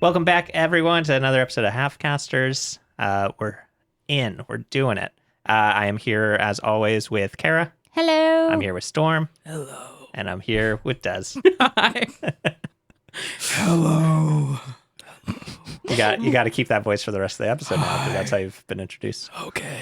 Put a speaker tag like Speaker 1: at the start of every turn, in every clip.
Speaker 1: Welcome back, everyone, to another episode of Halfcasters. We're doing it. I am here, as always, with Kara.
Speaker 2: Hello.
Speaker 1: I'm here with Storm.
Speaker 3: Hello.
Speaker 1: And I'm here with Des.
Speaker 3: Hi. Hello.
Speaker 1: You got to keep that voice for the rest of the episode now, because that's how you've been introduced.
Speaker 3: Okay.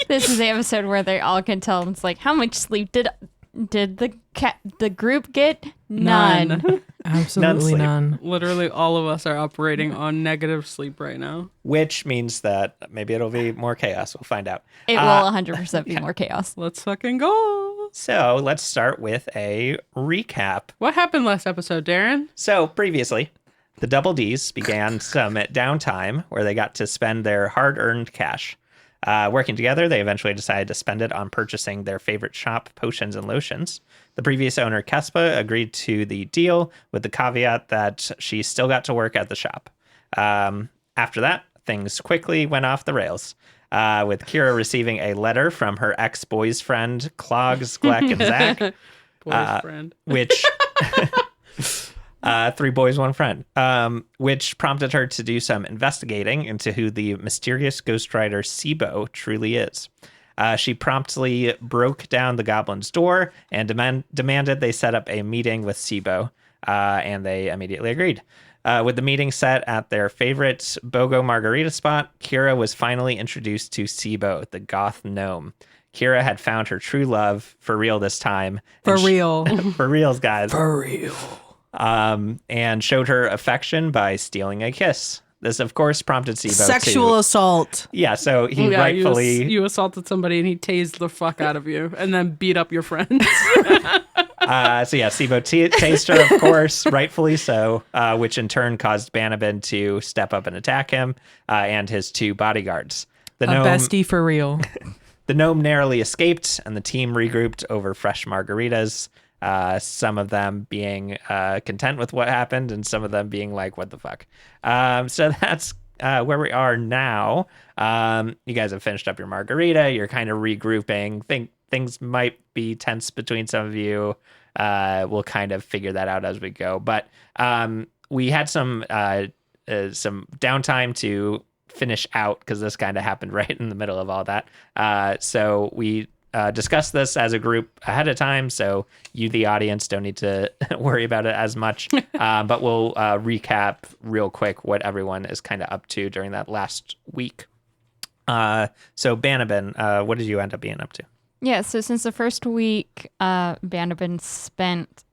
Speaker 2: This is the episode where they all can tell. It's like, how much sleep did the group get? None.
Speaker 3: Absolutely
Speaker 1: sleep.
Speaker 3: none.
Speaker 4: Literally all of us are operating on negative sleep right now.
Speaker 1: Which means that maybe it'll be more chaos. We'll find out.
Speaker 2: It will 100% be more chaos.
Speaker 4: Let's fucking go.
Speaker 1: So let's start with a recap.
Speaker 4: What happened last episode, Darren?
Speaker 1: So previously, the Double Ds began some downtime where they got to spend their hard-earned cash. Working together, they eventually decided to spend it on purchasing their favorite shop, potions and lotions. The previous owner, Kespa, agreed to the deal with the caveat that she still got to work at the shop. After that, things quickly went off the rails, with Kira receiving a letter from her ex-boy's friend, Clogs, Gleck, and Zach.
Speaker 4: Boy's friend.
Speaker 1: Which... 3 boys, 1 friend, which prompted her to do some investigating into who the mysterious ghostwriter Sibo truly is. She promptly broke down the goblin's door and demanded they set up a meeting with Sibo, and they immediately agreed. With the meeting set at their favorite BOGO margarita spot, Kira was finally introduced to Sibo, the goth gnome. Kira had found her true love, for real this time.
Speaker 4: For real.
Speaker 1: For reals, guys.
Speaker 3: For real.
Speaker 1: And showed her affection by stealing a kiss. This, of course, prompted Sibo
Speaker 3: Sexual assault.
Speaker 1: Yeah, so he rightfully...
Speaker 4: You assaulted somebody and he tased the fuck out of you and then beat up your friends.
Speaker 1: Sibo tased her, of course, rightfully so, which in turn caused Banabin to step up and attack him and his 2 bodyguards. The gnome,
Speaker 3: bestie for real.
Speaker 1: The gnome narrowly escaped, and the team regrouped over fresh margaritas. Some of them being content with what happened, and some of them being like, what the fuck? So that's where we are now. You guys have finished up your margarita. You're kind of regrouping. Think things might be tense between some of you. We'll kind of figure that out as we go. But we had some downtime to finish out, because this kind of happened right in the middle of all that. So we... discuss this as a group ahead of time, so you, the audience, don't need to worry about it as much. But we'll recap real quick what everyone is kind of up to during that last week. So Banabin, what did you end up being up to?
Speaker 2: Yeah, so since the first week, Banabin spent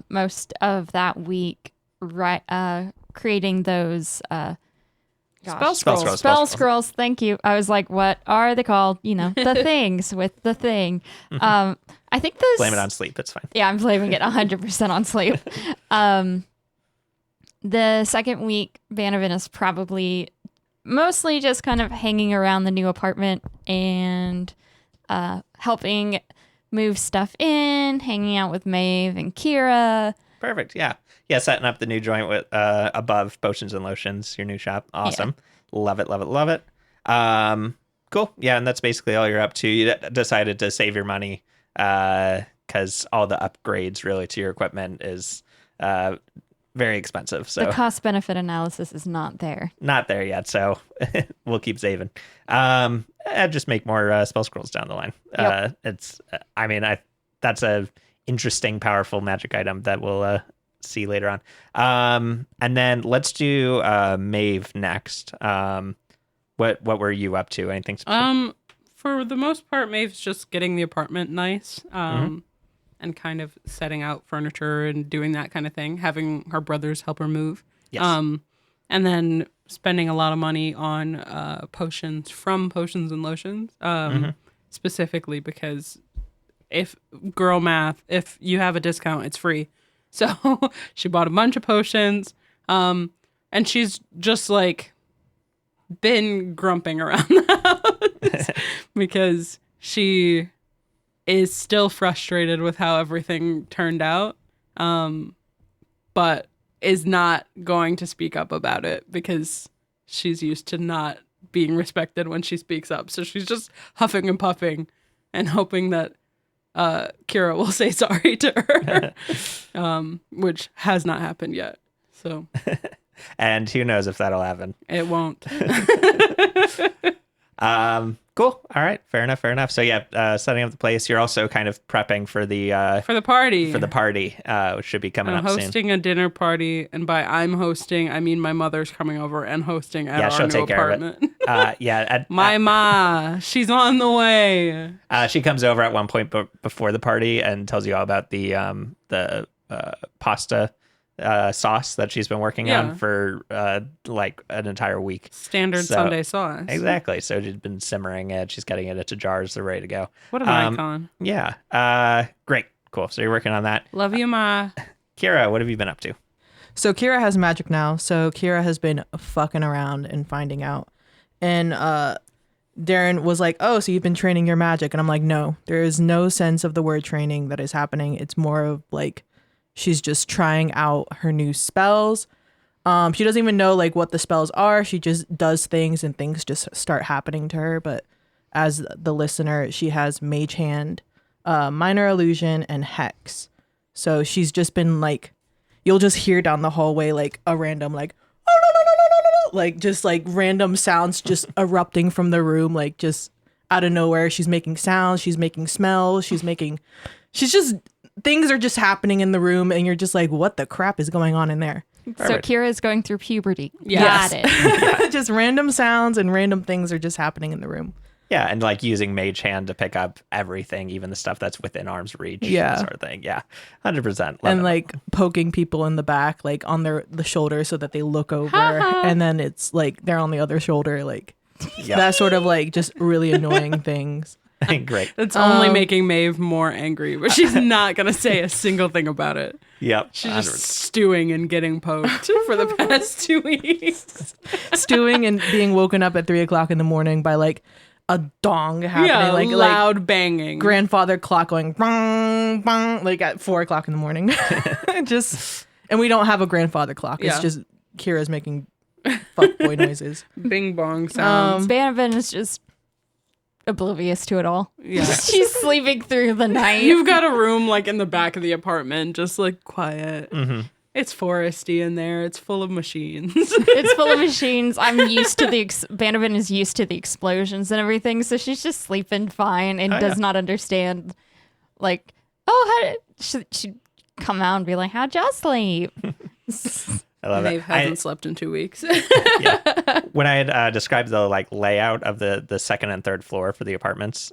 Speaker 2: most of that week creating those...
Speaker 4: Spell
Speaker 2: Spell scrolls. Thank you. I was like, what are they called? You know, the things with the thing. I think those...
Speaker 1: Blame it on sleep. It's fine.
Speaker 2: Yeah, I'm blaming it 100% on sleep. The second week, Bannerman is probably mostly just kind of hanging around the new apartment and helping move stuff in, hanging out with Maeve and Kira.
Speaker 1: Perfect. Yeah. Yeah. Setting up the new joint with above Potions and Lotions, your new shop. Awesome. Yeah. Love it. Love it. Love it. Cool. Yeah. And that's basically all you're up to. You decided to save your money because all the upgrades really to your equipment is very expensive. So
Speaker 2: the cost benefit analysis is not there.
Speaker 1: Not there yet. So we'll keep saving. Just make more spell scrolls down the line.
Speaker 2: Yep.
Speaker 1: That's a interesting, powerful magic item that we'll see later on. And then let's do Maeve next. What were you up to? Anything specific?
Speaker 4: For the most part, Maeve's just getting the apartment nice, and kind of setting out furniture and doing that kind of thing, having her brothers help her move.
Speaker 1: Yes.
Speaker 4: And then spending a lot of money on potions from Potions and Lotions, specifically because if you have a discount, it's free. So she bought a bunch of potions, and she's just like been grumping around the house because she is still frustrated with how everything turned out, but is not going to speak up about it because she's used to not being respected when she speaks up. So she's just huffing and puffing and hoping that Kira will say sorry to her, which has not happened yet. So
Speaker 1: And who knows if that'll happen.
Speaker 4: it won't.
Speaker 1: Cool. All right. Fair enough. So yeah, setting up the place. You're also kind of prepping for the
Speaker 4: For the party.
Speaker 1: which should be coming
Speaker 4: I'm
Speaker 1: up soon.
Speaker 4: hosting a dinner party, and by I'm hosting, I mean my mother's coming over and hosting at
Speaker 1: Yeah,
Speaker 4: our
Speaker 1: she'll
Speaker 4: new
Speaker 1: take care of
Speaker 4: apartment.
Speaker 1: it.
Speaker 4: My ma, she's on the way.
Speaker 1: She comes over at one point before the party and tells you all about the pasta sauce that she's been working
Speaker 4: Yeah.
Speaker 1: on for like an entire week.
Speaker 4: Standard
Speaker 1: So-
Speaker 4: Sunday sauce.
Speaker 1: Exactly. So she's been simmering it. She's getting it into jars. They're ready to go.
Speaker 4: What an icon.
Speaker 1: Yeah. Great. Cool. So you're working on that.
Speaker 4: Love you, ma.
Speaker 1: Kira, what have you been up to?
Speaker 3: So Kira has magic now. So Kira has been fucking around and finding out. And Darren was like, oh, so you've been training your magic. And I'm like, no, there is no sense of the word training that is happening. It's more of like she's just trying out her new spells. She doesn't even know like what the spells are. She just does things and things just start happening to her. But as the listener, she has Mage Hand, Minor Illusion, and Hex. So she's just been like, you'll just hear down the hallway like a random like, like just like random sounds just erupting from the room, like just out of nowhere. She's making sounds, she's making smells, she's just things are just happening in the room, and you're just like, what the crap is going on in there?
Speaker 2: So
Speaker 1: Perfect.
Speaker 2: Kira is going through puberty.
Speaker 4: Yes.
Speaker 2: Got it.
Speaker 3: Just random sounds and random things are just happening in the room.
Speaker 1: Yeah, and like using Mage Hand to pick up everything, even the stuff that's within arm's reach.
Speaker 3: Yeah.
Speaker 1: Sort of thing. Yeah. 100%.
Speaker 3: And like poking people in the back, like on the shoulder, so that they look over, and then it's like they're on the other shoulder, like that sort of like just really annoying things.
Speaker 1: Great.
Speaker 4: That's only making Maeve more angry, but she's not going to say a single thing about it.
Speaker 1: Yep.
Speaker 4: She's just stewing and getting poked for the past 2 weeks.
Speaker 3: Stewing and being woken up at 3:00 in the morning by like a dong happening,
Speaker 4: Yeah,
Speaker 3: like
Speaker 4: loud banging.
Speaker 3: grandfather clock going bang, bang, like at 4:00 in the morning. Just, and we don't have a grandfather clock. It's
Speaker 4: Yeah.
Speaker 3: just Kira's making fuckboy noises.
Speaker 4: Bing bong sounds.
Speaker 2: Banavin is just oblivious to it all.
Speaker 4: Yeah.
Speaker 2: She's sleeping through the night.
Speaker 4: You've got a room like in the back of the apartment, just like quiet.
Speaker 1: Mm-hmm.
Speaker 4: It's foresty in there. It's full of machines.
Speaker 2: It's full of machines. I'm used to the Banavin is used to the explosions and everything, so she's just sleeping fine and does not understand. Like, how did she'd come out and be like, "How'd y'all sleep?"
Speaker 1: I love
Speaker 4: Maeve
Speaker 1: it.
Speaker 4: hasn't slept in 2 weeks.
Speaker 1: When I had described the like layout of the second and third floor for the apartments,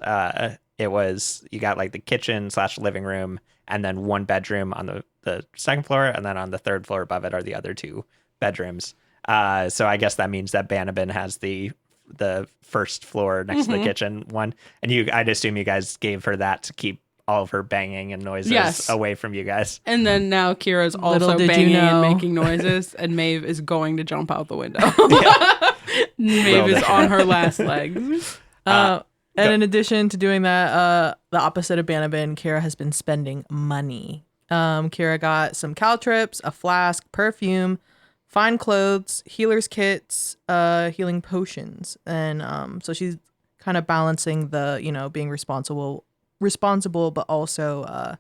Speaker 1: it was you got like the kitchen / living room and then one bedroom on the second floor, and then on the third floor above it are the other two bedrooms. So I guess that means that Banabin has the first floor next to the kitchen one, and I'd assume you guys gave her that to keep all of her banging and noises
Speaker 4: Yes.
Speaker 1: away from you guys.
Speaker 4: And then now Kira's also
Speaker 3: Little did you
Speaker 4: banging and
Speaker 3: know.
Speaker 4: making noises, and Maeve is going to jump out the window. Maeve
Speaker 1: Well,
Speaker 4: is on her last legs.
Speaker 3: And in addition to doing that, the opposite of Banabin, Kira has been spending money. Kira got some caltrips, a flask, perfume, fine clothes, healer's kits, healing potions. And so she's kind of balancing the, being responsible, but also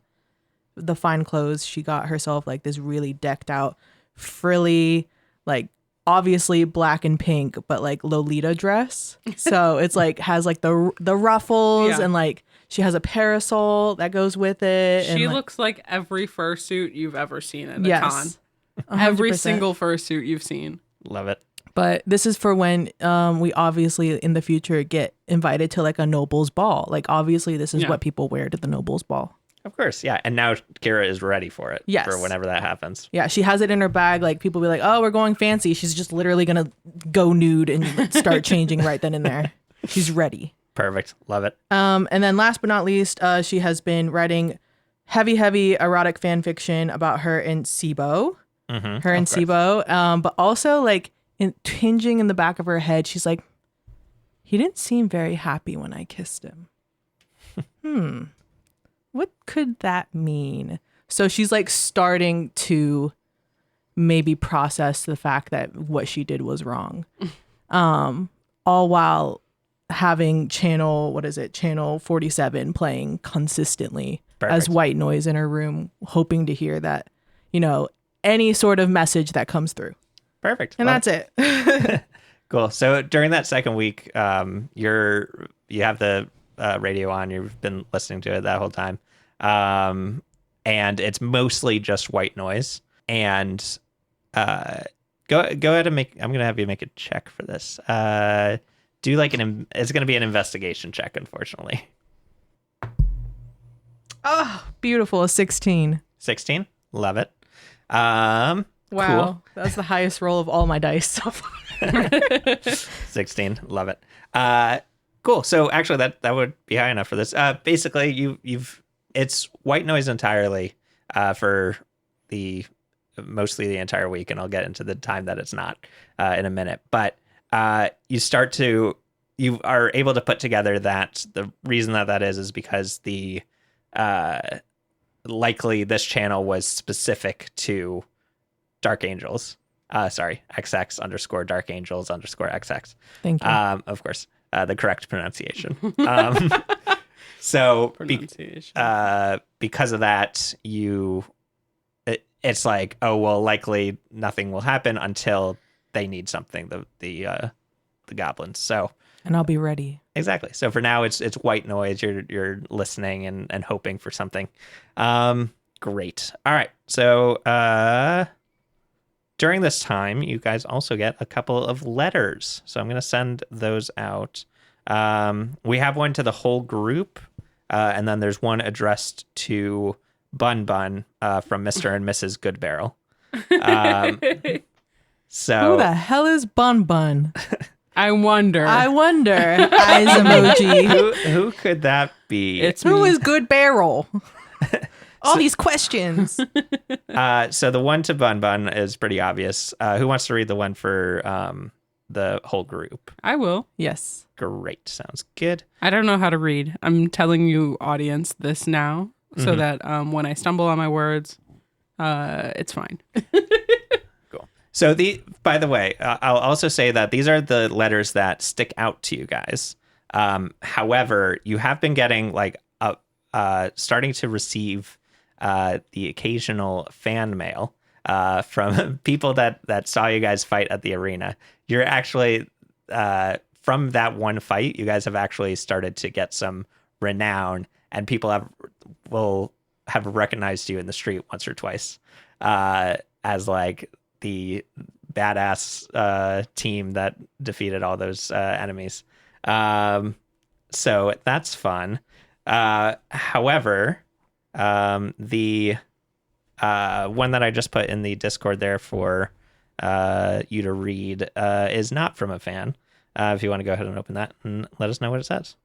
Speaker 3: the fine clothes. She got herself like this really decked out, frilly, like obviously black and pink, but like Lolita dress. So it's like has like the ruffles
Speaker 4: Yeah.
Speaker 3: and like she has a parasol that goes with it.
Speaker 4: She
Speaker 3: and,
Speaker 4: looks like every fursuit you've ever seen at a
Speaker 3: yes,
Speaker 4: con. Every
Speaker 3: 100%.
Speaker 4: single fursuit you've seen.
Speaker 1: Love it.
Speaker 3: But this is for when we obviously in the future get invited to like a noble's ball. Like obviously this is
Speaker 4: Yeah.
Speaker 3: what people wear to the noble's ball.
Speaker 1: Of course, yeah. And now Kira is ready for it.
Speaker 3: Yes.
Speaker 1: For whenever that happens.
Speaker 3: Yeah, she has it in her bag. Like people be like, "Oh, we're going fancy." She's just literally gonna go nude and start changing right then and there. She's ready.
Speaker 1: Perfect. Love it.
Speaker 3: And then last but not least, she has been writing heavy erotic fan fiction about her and Sibo.
Speaker 1: Mm-hmm.
Speaker 3: Her and Sibo. But also like tinging in the back of her head, she's like, he didn't seem very happy when I kissed him. What could that mean? So she's like starting to maybe process the fact that what she did was wrong. All while having channel 47 playing consistently as
Speaker 1: Perfect.
Speaker 3: white noise in her room, hoping to hear that, any sort of message that comes through.
Speaker 1: Perfect.
Speaker 3: And
Speaker 1: Well,
Speaker 3: that's it.
Speaker 1: cool. So during that second week, you have the radio on. You've been listening to it that whole time, and it's mostly just white noise. And go ahead and make. I'm gonna have you make a check for this. Do like it's gonna be an investigation check, unfortunately.
Speaker 3: Oh, beautiful. A 16.
Speaker 1: 16. Love it.
Speaker 3: Wow.
Speaker 1: Cool.
Speaker 3: That's the highest roll of all my dice so far.
Speaker 1: 16. Love it. Cool. So actually that would be high enough for this. Basically it's white noise entirely, for mostly the entire week. And I'll get into the time that it's not, in a minute, but, you are able to put together that the reason that is because likely this channel was specific to Dark Angels. Sorry, XX_Dark Angels _XX.
Speaker 3: Thank you.
Speaker 1: Of course, the correct pronunciation. So
Speaker 4: Pronunciation.
Speaker 1: because of that, it's like, oh well, likely nothing will happen until they need something. The goblins. So.
Speaker 3: And I'll be ready.
Speaker 1: Exactly. So for now, it's white noise. You're listening and hoping for something. Great. All right. So during this time, you guys also get a couple of letters. So I'm going to send those out. We have one to the whole group, and then there's one addressed to Bun Bun from Mr. and Mrs. Goodbarrel. So
Speaker 3: Who the hell is Bun Bun?
Speaker 4: I wonder.
Speaker 3: Eyes emoji.
Speaker 1: who could that be?
Speaker 4: It's
Speaker 3: Who
Speaker 4: me.
Speaker 3: is Good Barrel? All these questions.
Speaker 1: So the one to Bun Bun is pretty obvious. Who wants to read the one for the whole group?
Speaker 4: I will.
Speaker 3: Yes.
Speaker 1: Great. Sounds good.
Speaker 4: I don't know how to read. I'm telling you, audience, this now so that when I stumble on my words, it's fine.
Speaker 1: Cool. So by the way, I'll also say that these are the letters that stick out to you guys. However, you have been getting starting to receive the occasional fan mail from people that saw you guys fight at the arena. You're actually from that one fight, you guys have actually started to get some renown, and people will have recognized you in the street once or twice as like the badass team that defeated all those enemies. So that's fun. However, the one that I just put in the Discord there for you to read is not from a fan. If you want to go ahead and open that and let us know what it says.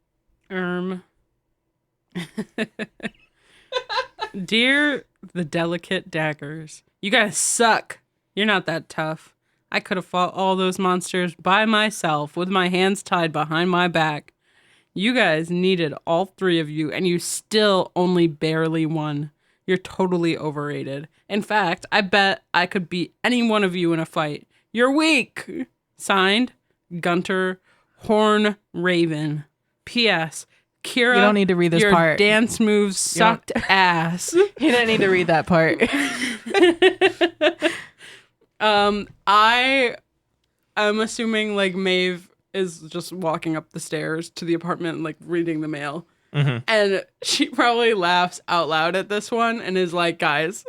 Speaker 4: Dear the delicate daggers, you guys suck. You're not that tough. I could have fought all those monsters by myself with my hands tied behind my back. You guys needed all three of you, and you still only barely won. You're totally overrated. In fact, I bet I could beat any one of you in a fight. You're weak. Signed, Gunter Horn Raven. P.S. Kira,
Speaker 3: You don't need to read this
Speaker 4: your
Speaker 3: part.
Speaker 4: dance moves sucked ass.
Speaker 3: You don't need to read that part.
Speaker 4: I'm assuming like Maeve is just walking up the stairs to the apartment and like reading the mail. And she probably laughs out loud at this one and is like, guys,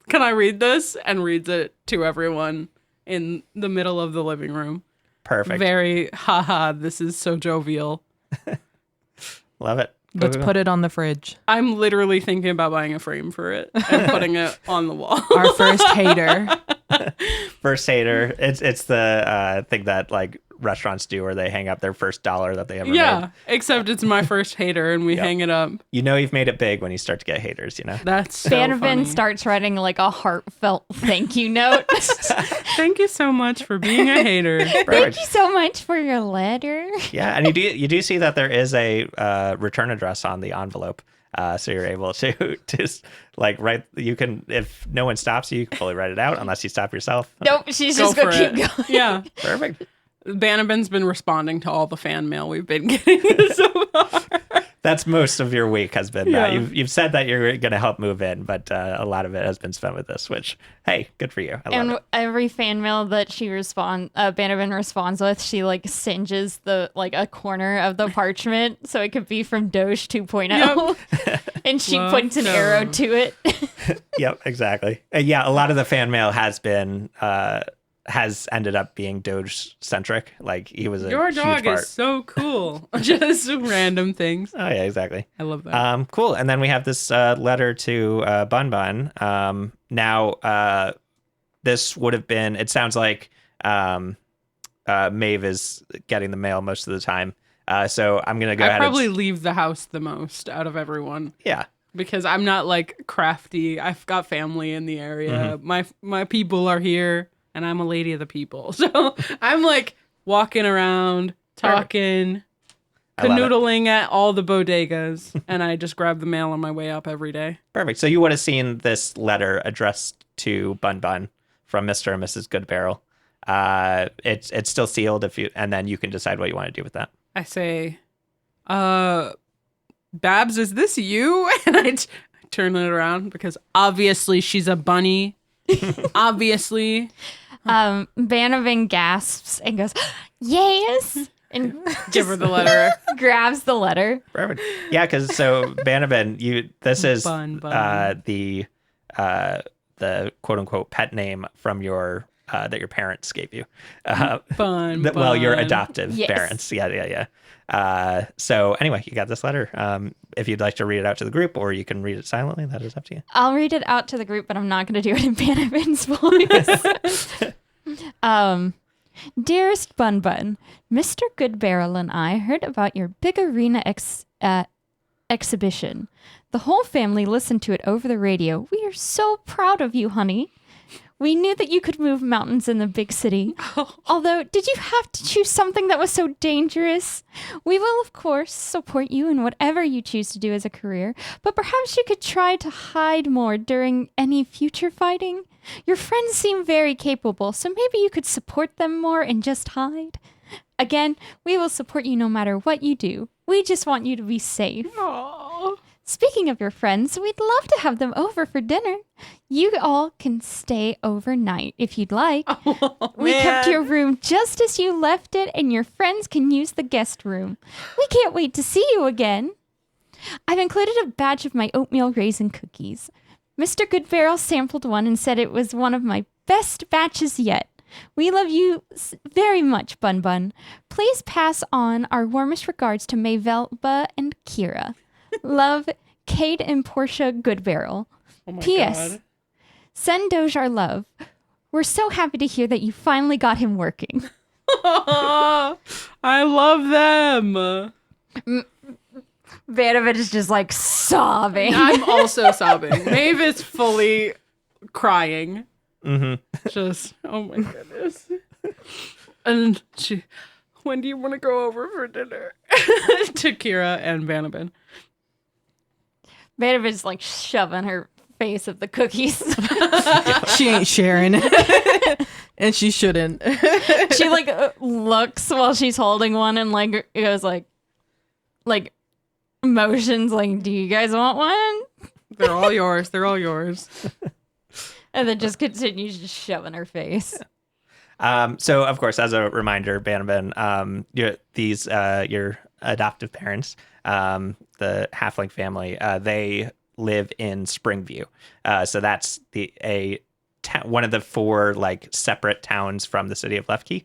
Speaker 4: can I read this? And reads it to everyone in the middle of the living room.
Speaker 1: Perfect.
Speaker 4: Very, haha, this is so jovial.
Speaker 1: Love it.
Speaker 3: Let's put it on the fridge.
Speaker 4: I'm literally thinking about buying a frame for it and putting it on the wall.
Speaker 3: Our first hater.
Speaker 1: First hater. It's the thing that like restaurants do where they hang up their first dollar that they ever made.
Speaker 4: Except it's my first hater and we hang it up.
Speaker 1: You know you've made it big when you start to get haters, you know?
Speaker 4: That's so
Speaker 2: Bannerman
Speaker 4: funny.
Speaker 2: starts writing like a heartfelt thank you note.
Speaker 4: Thank you so much for being a hater.
Speaker 2: Thank you so much for your letter.
Speaker 1: Yeah, and you do see that there is a return address on the envelope, so you're able to just like write. You can, if no one stops you, you can fully write it out unless you stop yourself.
Speaker 2: Nope, she's
Speaker 4: Go
Speaker 2: just gonna
Speaker 4: for
Speaker 2: keep
Speaker 4: it.
Speaker 2: going.
Speaker 4: Yeah.
Speaker 1: Perfect.
Speaker 4: Bannerman's been responding to all the fan mail we've been getting so far.
Speaker 1: That's most of your week has been that.
Speaker 4: Yeah.
Speaker 1: You've said that you're going to help move in, but a lot of it has been spent with this, which, hey, good for you. I love
Speaker 2: And
Speaker 1: it.
Speaker 2: every fan mail that she Bannerman responds with, she like singes the like a corner of the parchment so it could be from Doge 2.0. And she
Speaker 4: Love
Speaker 2: points an arrow
Speaker 4: Doge.
Speaker 2: to it.
Speaker 1: Yep, exactly. Yeah, a lot of the fan mail has been has ended up being Doge centric. Like he was a
Speaker 4: Your
Speaker 1: huge
Speaker 4: dog
Speaker 1: part.
Speaker 4: is so cool. Just random things.
Speaker 1: Oh yeah, exactly.
Speaker 4: I love that.
Speaker 1: Cool. And then we have this letter to Bun Bun. Now, this would have been. It sounds like Maeve is getting the mail most of the time. So I'm gonna go
Speaker 4: I
Speaker 1: ahead.
Speaker 4: probably
Speaker 1: and,
Speaker 4: leave the house the most out of everyone.
Speaker 1: yeah.
Speaker 4: Because I'm not like crafty. I've got family in the area.
Speaker 1: Mm-hmm.
Speaker 4: My people are here, and I'm a lady of the people. So I'm like walking around, talking,
Speaker 1: I love it.
Speaker 4: canoodling at all the bodegas, and I just grab the mail on my way up every day.
Speaker 1: Perfect. So you would have seen this letter addressed to Bun Bun from Mr. and Mrs. Goodbarrel. It's still sealed and then you can decide what you want to do with that.
Speaker 4: I say, Babs, is this you? And I turn it around because obviously she's a bunny. Obviously.
Speaker 2: Bannerman gasps and goes, yes, and
Speaker 4: Give her the letter.
Speaker 2: grabs the letter.
Speaker 1: Perfect. Yeah, because so Bannerman, this is
Speaker 4: Bun Bun.
Speaker 1: the quote unquote pet name from your that your parents gave you.
Speaker 4: Fun.
Speaker 1: Well, your
Speaker 4: bun.
Speaker 1: adoptive
Speaker 2: Yes.
Speaker 1: parents. Yeah. So anyway, you got this letter. If you'd like to read it out to the group, or you can read it silently, that is up to you.
Speaker 2: I'll read it out to the group, but I'm not going to do it in Bannerman's voice. Dearest Bun Bun, Mr. Goodbarrel and I heard about your big arena exhibition. The whole family listened to it over the radio. We are so proud of you, honey. We knew that you could move mountains in the big city. Although, did you have to choose something that was so dangerous? We will, of course, support you in whatever you choose to do as a career, but perhaps you could try to hide more during any future fighting. Your friends seem very capable, so maybe you could support them more and just hide. Again, we will support you no matter what you do. We just want you to be safe.
Speaker 4: Aw.
Speaker 2: Speaking of your friends, we'd love to have them over for dinner. You all can stay overnight if you'd like. We kept your room just as you left it, and your friends can use the guest room. We can't wait to see you again. I've included a batch of my oatmeal raisin cookies. Mr. Goodbarrel sampled one and said it was one of my best batches yet. We love you very much, Bun Bun. Please pass on our warmest regards to Mayvelba and Kira. Love, Kate and Portia Goodbarrel.
Speaker 4: Oh my
Speaker 2: P.S.
Speaker 4: God.
Speaker 2: Send Doge our love. We're so happy to hear that you finally got him working.
Speaker 4: I love them.
Speaker 2: Vanderbilt is just like sobbing.
Speaker 4: I'm also sobbing. Maeve is fully crying.
Speaker 1: Mm-hmm.
Speaker 4: Just, oh my goodness. And she, when do you want to go over for dinner? To Kira and Vanabin.
Speaker 2: Vanderbilt's like shoving her face of the cookies.
Speaker 3: She ain't sharing. And she shouldn't.
Speaker 2: She like looks while she's holding one and like goes like motions like, do you guys want one?
Speaker 4: They're all yours. They're all yours.
Speaker 2: And then just continues just shoving her face.
Speaker 1: So of course, as a reminder, Bannerman, your adoptive parents, the halfling family, they live in Springview. So that's one of the 4 like separate towns from the city of Lefkey.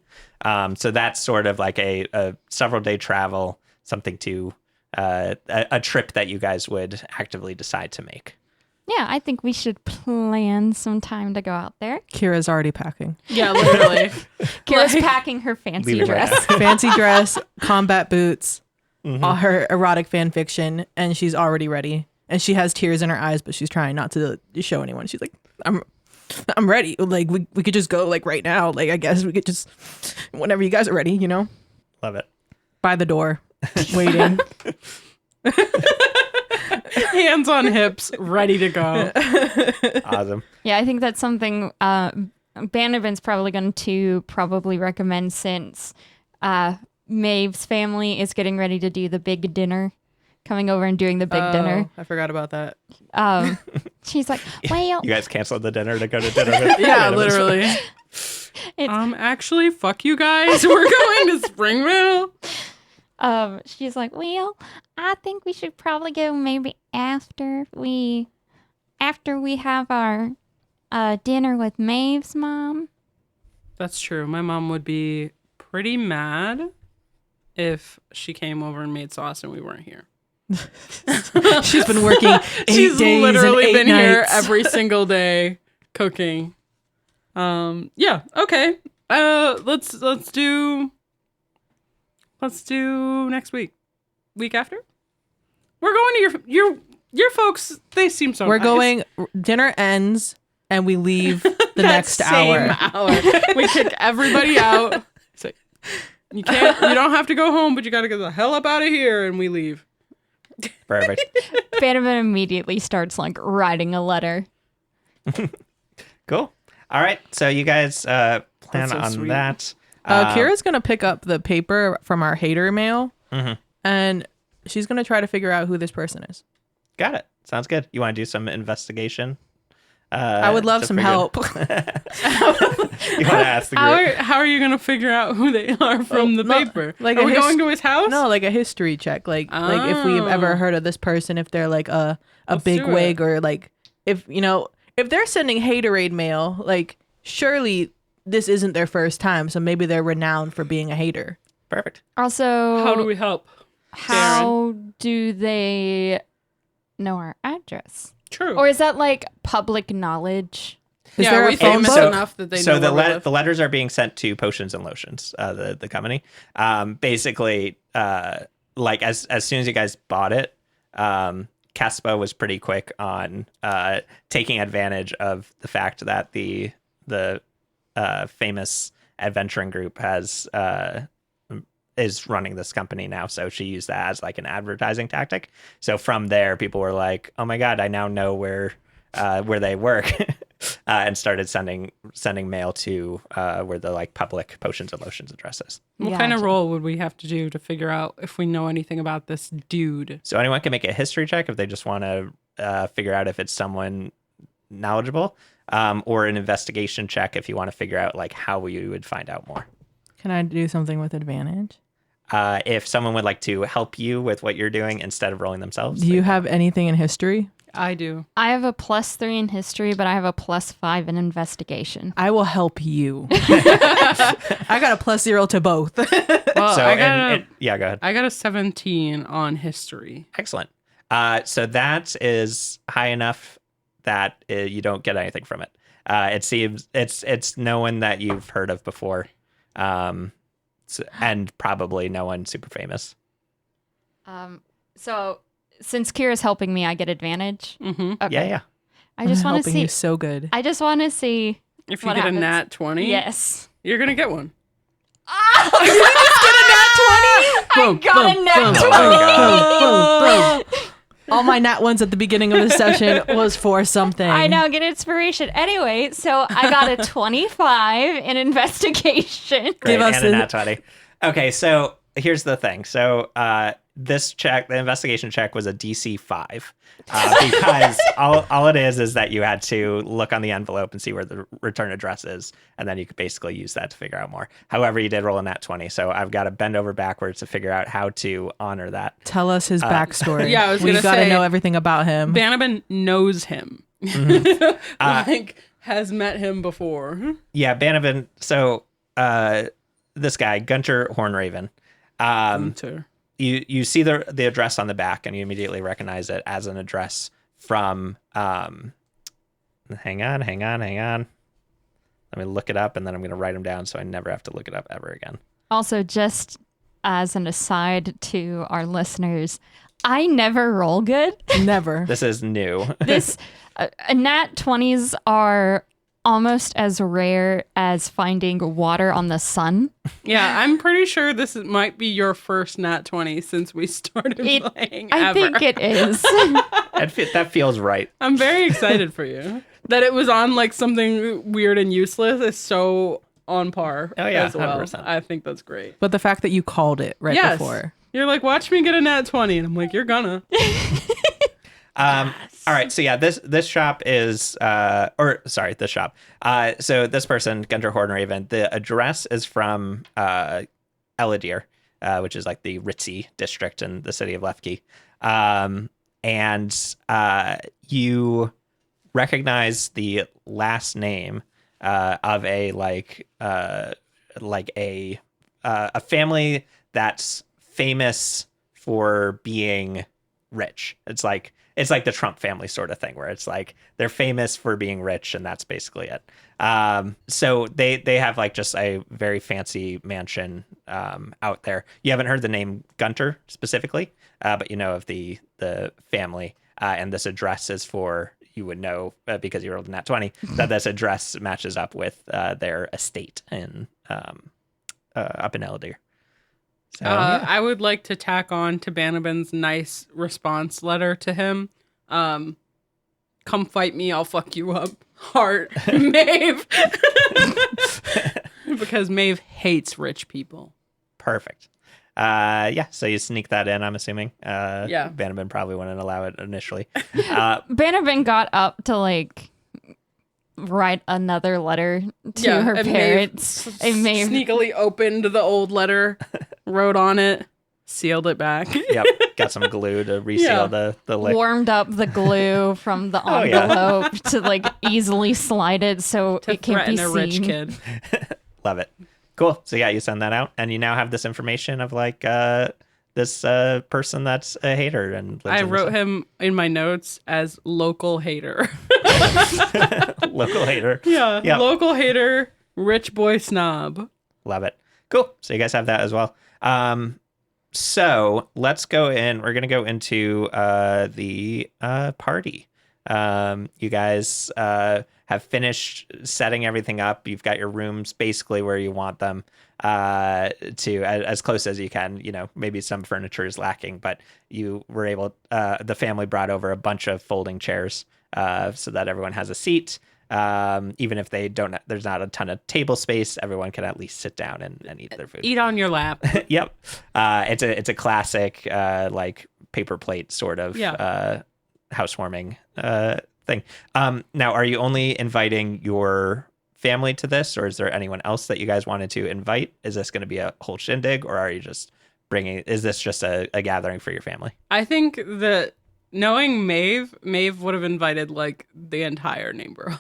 Speaker 1: So that's sort of like a several day travel, something to a trip that you guys would actively decide to make.
Speaker 2: Yeah, I think we should plan some time to go out there.
Speaker 3: Kira's already packing.
Speaker 4: Yeah, literally.
Speaker 2: Kira's packing her fancy
Speaker 1: Leave it right
Speaker 2: dress.
Speaker 3: Fancy dress, combat boots,
Speaker 1: Mhm.
Speaker 3: all her erotic fan fiction, and she's already ready. And she has tears in her eyes, but she's trying not to show anyone. She's like, I'm ready. Like we could just go like right now. Like I guess we could just whenever you guys are ready,
Speaker 1: Love it.
Speaker 3: by the door, waiting.
Speaker 4: Hands on hips, ready to go.
Speaker 1: Awesome.
Speaker 2: Yeah, I think that's something Bannerman's probably going to recommend since Maeve's family is getting ready to do the big dinner. coming over and doing the big dinner.
Speaker 3: I forgot about that.
Speaker 2: She's like, well,
Speaker 1: You guys canceled the dinner to go to dinner. With
Speaker 4: Yeah,
Speaker 1: Brandon.
Speaker 4: literally. Actually, fuck you guys. We're going to Springville.
Speaker 2: she's like, well, I think we should probably go maybe after we have our dinner with Maeve's mom.
Speaker 4: That's true. My mom would be pretty mad if she came over and made sauce and we weren't here.
Speaker 3: She's been working 8
Speaker 4: She's
Speaker 3: days
Speaker 4: literally
Speaker 3: and 8
Speaker 4: been here
Speaker 3: nights.
Speaker 4: every single day cooking. Yeah, okay. Let's do next week. Week after? We're going to your folks, they seem so
Speaker 3: We're
Speaker 4: nice.
Speaker 3: going, dinner ends, and we leave the
Speaker 4: That
Speaker 3: next
Speaker 4: same
Speaker 3: hour.
Speaker 4: We kick everybody out. So you don't have to go home, but you got to get the hell up out of here, and we leave.
Speaker 1: Perfect.
Speaker 2: Bannerman immediately starts like writing a letter.
Speaker 1: Cool. All right. So you guys plan
Speaker 4: That's so
Speaker 1: on
Speaker 4: sweet.
Speaker 1: that.
Speaker 3: Kira's going to pick up the paper from our hater mail,
Speaker 1: Mhm.
Speaker 3: and she's going to try to figure out who this person is.
Speaker 1: Got it. Sounds good. You want to do some investigation?
Speaker 3: I would love
Speaker 1: to
Speaker 3: some
Speaker 1: figure-
Speaker 3: help.
Speaker 1: You want to ask the group?
Speaker 4: How are you going to figure out who they are from the
Speaker 3: no,
Speaker 4: paper?
Speaker 3: like
Speaker 4: are
Speaker 3: a
Speaker 4: we
Speaker 3: his-
Speaker 4: going to his house?
Speaker 3: No, like a history check. Like if we've ever heard of this person, if they're like a
Speaker 4: Let's
Speaker 3: big
Speaker 4: do it.
Speaker 3: wig, or like if they're sending haterade mail, like surely this isn't their first time, so maybe they're renowned for being a hater.
Speaker 1: Perfect.
Speaker 2: Also,
Speaker 4: How do we help?
Speaker 2: how do they know our address?
Speaker 4: True.
Speaker 2: Or is that like public knowledge?
Speaker 3: Is
Speaker 4: yeah,
Speaker 3: there
Speaker 4: we
Speaker 3: a phone
Speaker 4: famous
Speaker 3: book?
Speaker 4: enough that they
Speaker 1: So
Speaker 4: know
Speaker 1: the
Speaker 4: where we live.
Speaker 1: the letters are being sent to Potions and Lotions, the company. Basically, like as soon as you guys bought it, Caspa was pretty quick on taking advantage of the fact that the famous adventuring group is running this company now. So she used that as like an advertising tactic. So from there, people were like, "Oh my god, I now know where they work," and started sending mail to where the like public Potions and Lotions address is.
Speaker 4: What kind of
Speaker 2: Gotcha.
Speaker 4: role would we have to do to figure out if we know anything about this dude?
Speaker 1: So anyone can make a history check if they just want to figure out if it's someone knowledgeable, or an investigation check if you want to figure out like how you would find out more.
Speaker 3: Can I do something with advantage?
Speaker 1: If someone would like to help you with what you're doing instead of rolling themselves.
Speaker 3: Do you have anything in history?
Speaker 4: I do.
Speaker 2: I have a +3 in history, but I have a +5 in investigation.
Speaker 3: I will help you. I got a +0 to both.
Speaker 4: Well,
Speaker 1: So
Speaker 4: I
Speaker 1: go ahead.
Speaker 4: got a 17 on history.
Speaker 1: Excellent. So that is high enough that you don't get anything from it. It seems it's no one that you've heard of before, and probably no one super famous.
Speaker 2: So since Kira's helping me, I get advantage.
Speaker 4: Mm-hmm.
Speaker 2: Okay.
Speaker 1: Yeah.
Speaker 2: I just want to
Speaker 3: helping
Speaker 2: see.
Speaker 3: you so good.
Speaker 2: I just want to see.
Speaker 4: If you
Speaker 2: What
Speaker 4: get
Speaker 2: happens?
Speaker 4: a nat 20,
Speaker 2: Yes.
Speaker 4: you're going to get one.
Speaker 2: I got a nat 20.
Speaker 3: All my nat ones at the beginning of the session was for something.
Speaker 2: I now get inspiration. Anyway, so I got a 25 in investigation.
Speaker 1: Great,
Speaker 3: Give us
Speaker 1: and a
Speaker 3: the-
Speaker 1: nat 20. Okay, so here's the thing. So this check, the investigation check, was a DC 5. Because all it is that you had to look on the envelope and see where the return address is, and then you could basically use that to figure out more. However, you did roll a nat 20, so I've got to bend over backwards to figure out how to honor that.
Speaker 3: Tell us his backstory.
Speaker 4: Yeah, I was
Speaker 3: we
Speaker 4: gonna
Speaker 3: gotta
Speaker 4: say-
Speaker 3: know everything about him.
Speaker 4: Banabin knows him. Like, has met him before.
Speaker 1: Yeah, Banabin. So this guy, Gunter Hornraven.
Speaker 4: Gunter.
Speaker 1: You see the address on the back, and you immediately recognize it as an address from hang on. Let me look it up, and then I'm going to write them down so I never have to look it up ever again.
Speaker 2: Also, just as an aside to our listeners, I never roll good.
Speaker 3: Never.
Speaker 1: This is new.
Speaker 2: This nat 20s are almost as rare as finding water on the sun.
Speaker 4: Yeah, I'm pretty sure might be your first nat 20 since we started playing
Speaker 2: I
Speaker 4: ever.
Speaker 2: think it is.
Speaker 1: That feels right.
Speaker 4: I'm very excited for you. That it was on like something weird and useless is so on par
Speaker 1: Oh, yeah,
Speaker 4: as well.
Speaker 1: 100%.
Speaker 4: I think that's great.
Speaker 3: But the fact that you called it right
Speaker 4: Yes.
Speaker 3: before.
Speaker 4: You're like, watch me get a nat 20. And I'm like, you're gonna.
Speaker 1: All right, so yeah, this shop is this shop. So this person, Gunter Hornraven, the address is from Eladir, which is like the ritzy district in the city of Lefki. And you recognize the last name of a family that's famous for being rich. It's like the Trump family sort of thing, where it's like they're famous for being rich, and that's basically it. So they have like just a very fancy mansion out there. You haven't heard the name Gunter specifically, but you know of the family, and this address is for, you would know because you rolled a nat 20 that this address matches up with their estate in up in Eladir. So, yeah.
Speaker 4: I would like to tack on to Banabin's nice response letter to him. Come fight me, I'll fuck you up. Heart, Maeve. Because Maeve hates rich people.
Speaker 1: Perfect. So you sneak that in, I'm assuming.
Speaker 4: Yeah.
Speaker 1: Banabin probably wouldn't allow it initially.
Speaker 2: Banabin got up to like write another letter to her
Speaker 4: and
Speaker 2: parents. And Maeve
Speaker 4: sneakily opened the old letter, wrote on it, sealed it back.
Speaker 1: Yep, got some glue to reseal the lick.
Speaker 2: warmed up the glue from the envelope to like easily slide it so
Speaker 4: To
Speaker 2: it can't be
Speaker 4: threaten a
Speaker 2: seen.
Speaker 4: rich kid.
Speaker 1: Love it. Cool. So yeah, you send that out, and you now have this information of like this person that's a hater, and
Speaker 4: I wrote him in my notes as local hater.
Speaker 1: local hater.
Speaker 4: Yeah,
Speaker 1: Yep.
Speaker 4: local hater, rich boy snob.
Speaker 1: Love it. Cool. So you guys have that as well. So let's go in. We're gonna go into the party. You guys have finished setting everything up. You've got your rooms basically where you want them, to as close as you can. You know, maybe some furniture is lacking, but you were able. The family brought over a bunch of folding chairs, so that everyone has a seat. Even if they don't, there's not a ton of table space. Everyone can at least sit down and eat their food.
Speaker 4: Eat on your lap.
Speaker 1: Yep. It's a classic like paper plate sort of housewarming thing. Now, are you only inviting your family to this, or is there anyone else that you guys wanted to invite? Is this going to be a whole shindig, or are you just is this just a gathering for your family?
Speaker 4: I think that knowing Maeve would have invited like the entire neighborhood.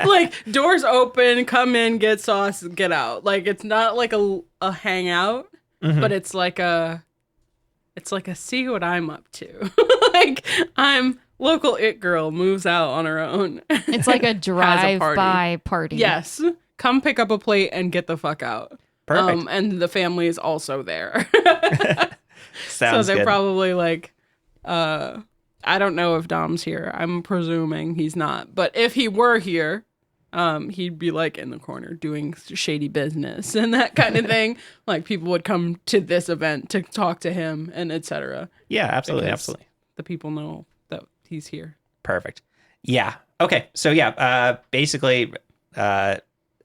Speaker 4: Like doors open, come in, get sauce, get out. Like it's not like a hangout, but it's like a see what I'm up to. Like I'm local it girl moves out on her own.
Speaker 2: It's like a drive-by party.
Speaker 4: Yes. Come pick up a plate and get the fuck out.
Speaker 1: Perfect.
Speaker 4: And the family is also there.
Speaker 1: Sounds
Speaker 4: so they're
Speaker 1: good.
Speaker 4: probably like, I don't know if Dom's here. I'm presuming he's not. But if he were here, he'd be like in the corner doing shady business and that kind of thing. Like people would come to this event to talk to him and etc.
Speaker 1: Yeah, absolutely,
Speaker 4: Because
Speaker 1: absolutely.
Speaker 4: The people know that he's here.
Speaker 1: Perfect. Yeah. Okay. So yeah, basically,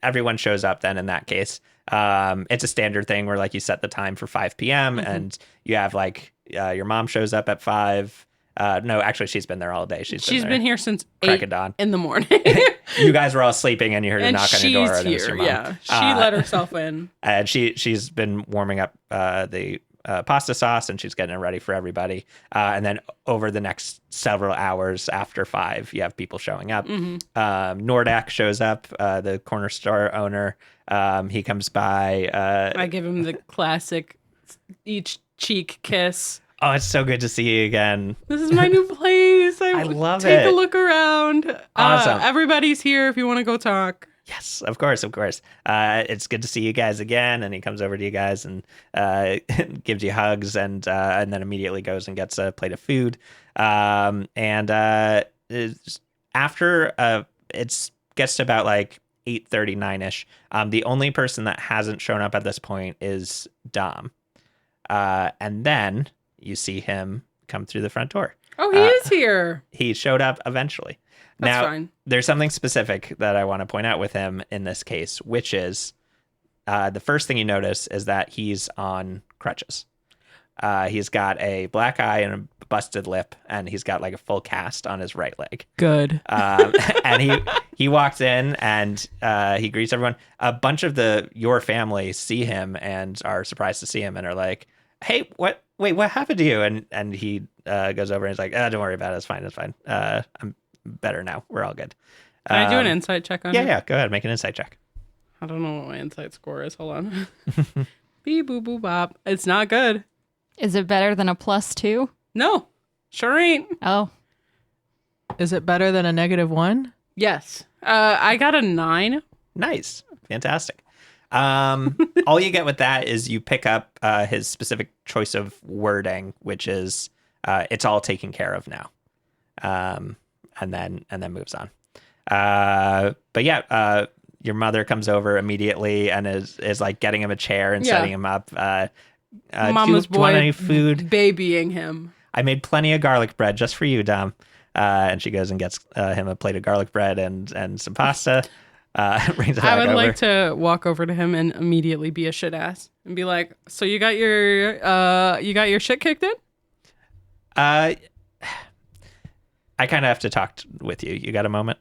Speaker 1: everyone shows up then in that case. It's a standard thing where like you set the time for 5 p.m. and you have like your mom shows up at 5. No, actually, she's been there all day. She's
Speaker 4: been here since
Speaker 1: crack
Speaker 4: 8
Speaker 1: of dawn
Speaker 4: in the morning.
Speaker 1: You guys were all sleeping, and you heard a
Speaker 4: And
Speaker 1: knock on your door,
Speaker 4: she's
Speaker 1: and it was your
Speaker 4: here.
Speaker 1: mom.
Speaker 4: Yeah, she let herself in.
Speaker 1: And she's been warming up the pasta sauce, and she's getting it ready for everybody. And then over the next several hours after 5, you have people showing up. Nordak shows up, the corner store owner. He comes by.
Speaker 4: I give him the classic each cheek kiss.
Speaker 1: Oh, it's so good to see you again.
Speaker 4: This is my new place.
Speaker 1: I love
Speaker 4: Take
Speaker 1: it.
Speaker 4: a look around.
Speaker 1: Awesome.
Speaker 4: Everybody's here if you want to go talk.
Speaker 1: Yes, of course, of course. It's good to see you guys again. And he comes over to you guys and gives you hugs, and then immediately goes and gets a plate of food. After it gets to about like 8:39ish. The only person that hasn't shown up at this point is Dom, and then you see him come through the front door.
Speaker 4: Oh, he is here.
Speaker 1: He showed up eventually.
Speaker 4: That's
Speaker 1: Now,
Speaker 4: fine.
Speaker 1: there's something specific that I want to point out with him in this case, which is the first thing you notice is that he's on crutches. He's got a black eye and a busted lip, and he's got like a full cast on his right leg.
Speaker 3: Good.
Speaker 1: And he walks in and he greets everyone. A bunch of your family see him and are surprised to see him and are like, "Hey, what? Wait, what happened to you?" And he goes over and he's like, "Don't worry about it. It's fine. It's fine. I'm better now. We're all good."
Speaker 4: Can I do an insight check on
Speaker 1: Yeah,
Speaker 4: him?
Speaker 1: yeah. Go ahead, make an insight check.
Speaker 4: I don't know what my insight score is. Hold on. Beep boop boop bop. It's not good.
Speaker 2: Is it better than a +2?
Speaker 4: No, sure ain't.
Speaker 2: Oh,
Speaker 3: Is it better than a -1?
Speaker 4: Yes. I got a 9.
Speaker 1: Nice, fantastic. All you get with that is you pick up his specific choice of wording, which is "it's all taken care of now," and then moves on. But yeah, your mother comes over immediately and is like getting him a chair and setting him up.
Speaker 4: Mama's
Speaker 1: do you want
Speaker 4: boy
Speaker 1: any food?
Speaker 4: babying him.
Speaker 1: I made plenty of garlic bread just for you, Dom. And she goes and gets him a plate of garlic bread and some pasta. Brings it
Speaker 4: I
Speaker 1: back
Speaker 4: would
Speaker 1: over.
Speaker 4: like to walk over to him and immediately be a shit ass and be like, "So you got your shit kicked in?"
Speaker 1: I kind of have to talk with you. You got a moment?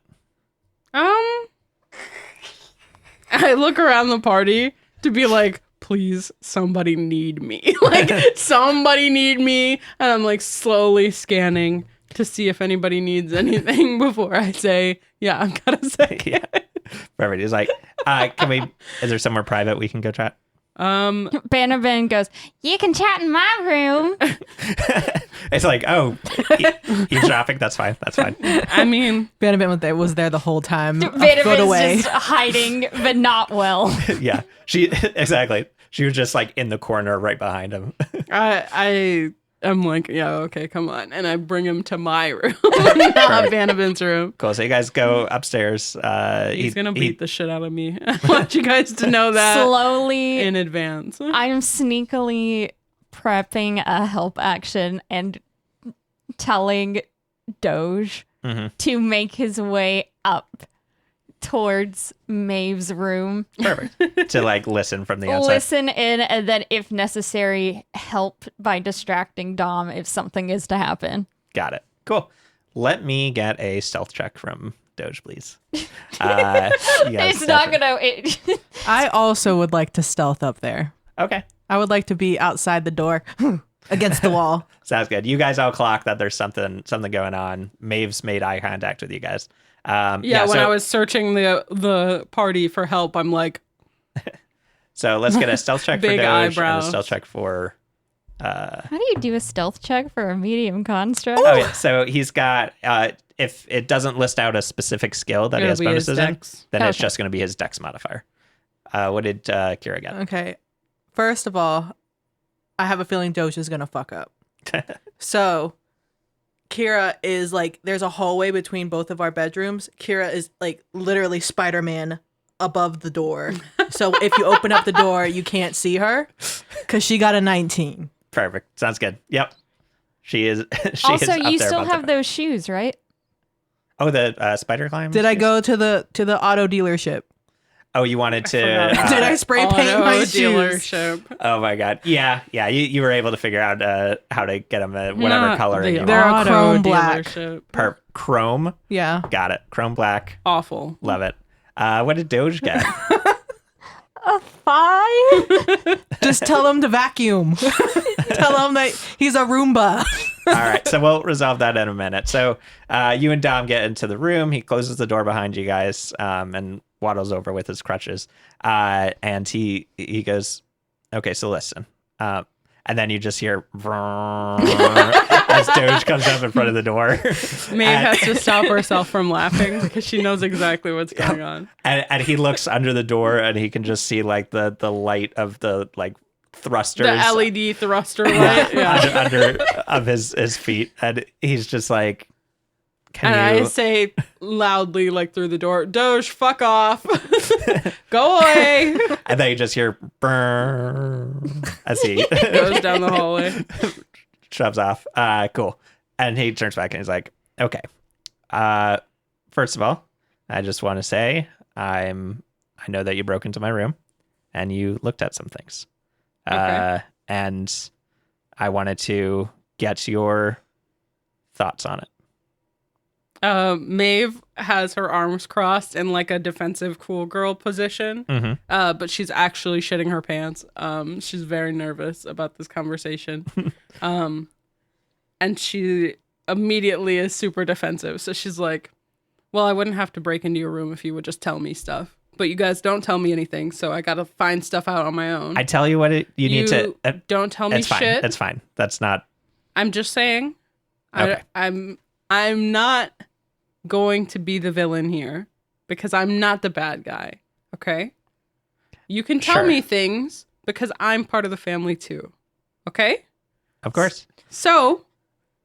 Speaker 4: I look around the party to be like, please, somebody need me. Like, somebody need me. And I'm like slowly scanning to see if anybody needs anything before I say, yeah, I've got to say.
Speaker 1: Yeah. Perfect. He's like, is there somewhere private we can go chat?
Speaker 2: Bannerman goes, "You can chat in my room."
Speaker 1: It's like, oh, eavesdropping. That's fine. That's fine.
Speaker 4: I mean,
Speaker 3: Bannerman was there the whole time. A foot
Speaker 2: Bannerman's
Speaker 3: away.
Speaker 2: just hiding, but not well.
Speaker 1: Yeah. Exactly. She was just like in the corner right behind him.
Speaker 4: I'm like, yeah, okay, come on. And I bring him to my room, not Vanavin's room.
Speaker 1: Cool. So you guys go upstairs.
Speaker 4: He's going to beat the shit out of me. I want you guys to know that
Speaker 2: Slowly,
Speaker 4: in advance.
Speaker 2: I'm sneakily prepping a help action and telling Doge to make his way up towards Maeve's room.
Speaker 1: Perfect. To like listen from the outside.
Speaker 2: Listen in, and then, if necessary, help by distracting Dom if something is to happen.
Speaker 1: Got it. Cool. Let me get a stealth check from Doge, please. You guys
Speaker 2: It's not gonna.
Speaker 3: I also would like to stealth up there.
Speaker 1: Okay.
Speaker 3: I would like to be outside the door against the wall.
Speaker 1: Sounds good. You guys all clock that there's something going on. Maeve's made eye contact with you guys.
Speaker 4: When I was searching the party for help, I'm like,
Speaker 1: so let's get a stealth check for
Speaker 4: Big
Speaker 1: Doge
Speaker 4: eyebrows.
Speaker 1: and a stealth check for.
Speaker 2: How do you do a stealth check for a medium construct?
Speaker 1: Oh yeah. So he's got. If it doesn't list out a specific skill that he
Speaker 4: It'll
Speaker 1: has
Speaker 4: be his
Speaker 1: bonuses in,
Speaker 4: dex.
Speaker 1: then it's
Speaker 2: Okay.
Speaker 1: just going to be his dex modifier. What did Kira get?
Speaker 3: Okay. First of all, I have a feeling Doge is going to fuck up. So Kira is like, there's a hallway between both of our bedrooms. Kira is like literally Spider-Man above the door. So if you open up the door, you can't see her because she got a 19.
Speaker 1: Perfect. Sounds good. Yep. She is. She
Speaker 2: Also,
Speaker 1: is up
Speaker 2: you
Speaker 1: there
Speaker 2: still
Speaker 1: above
Speaker 2: have
Speaker 1: the-
Speaker 2: those shoes, right?
Speaker 1: Oh, the spider climb.
Speaker 3: Did I go to the auto dealership?
Speaker 1: Oh, you wanted to.
Speaker 4: forgot.
Speaker 3: Did I spray paint
Speaker 4: Auto
Speaker 3: my shoes?
Speaker 4: dealership.
Speaker 1: Oh my god. Yeah. You were able to figure out how to get them whatever
Speaker 4: Not
Speaker 1: color
Speaker 4: the
Speaker 1: you
Speaker 3: They're
Speaker 1: want.
Speaker 3: a
Speaker 4: auto
Speaker 3: chrome black.
Speaker 4: dealership.
Speaker 1: Chrome.
Speaker 3: Yeah.
Speaker 1: Got it. Chrome black.
Speaker 4: Awful.
Speaker 1: Love it. What did Doge get?
Speaker 2: A 5?
Speaker 3: Just tell him to vacuum. Tell him that he's a Roomba.
Speaker 1: All right. So we'll resolve that in a minute. So you and Dom get into the room. He closes the door behind you guys and waddles over with his crutches. And he goes, okay, so listen. And then you just hear as Doge comes up in front of the door.
Speaker 4: Maeve has to stop herself from laughing because she knows exactly what's going on.
Speaker 1: And he looks under the door and he can just see like the light of the like thrusters.
Speaker 4: The LED thruster light. Yeah.
Speaker 1: under of his feet. And he's just like,
Speaker 4: And
Speaker 1: can you...
Speaker 4: I say loudly, like through the door, Doge, fuck off. Go away.
Speaker 1: And then you just hear burn as he
Speaker 4: Goes down the hallway.
Speaker 1: shoves off. Cool. And he turns back and he's like, okay. First of all, I just want to say I know that you broke into my room and you looked at some things.
Speaker 4: Okay.
Speaker 1: And I wanted to get your thoughts on it.
Speaker 4: Maeve has her arms crossed in like a defensive cool girl position, but she's actually shitting her pants. She's very nervous about this conversation. And she immediately is super defensive. So she's like, well, I wouldn't have to break into your room if you would just tell me stuff. But you guys don't tell me anything, so I gotta find stuff out on my own.
Speaker 1: I tell you what you need to...
Speaker 4: don't tell me
Speaker 1: it's fine.
Speaker 4: shit.
Speaker 1: It's fine. That's not...
Speaker 4: I'm just saying.
Speaker 1: Okay.
Speaker 4: I'm not going to be the villain here because I'm not the bad guy. Okay? You can tell me things because I'm part of the family too. Okay?
Speaker 1: Of course.
Speaker 4: So,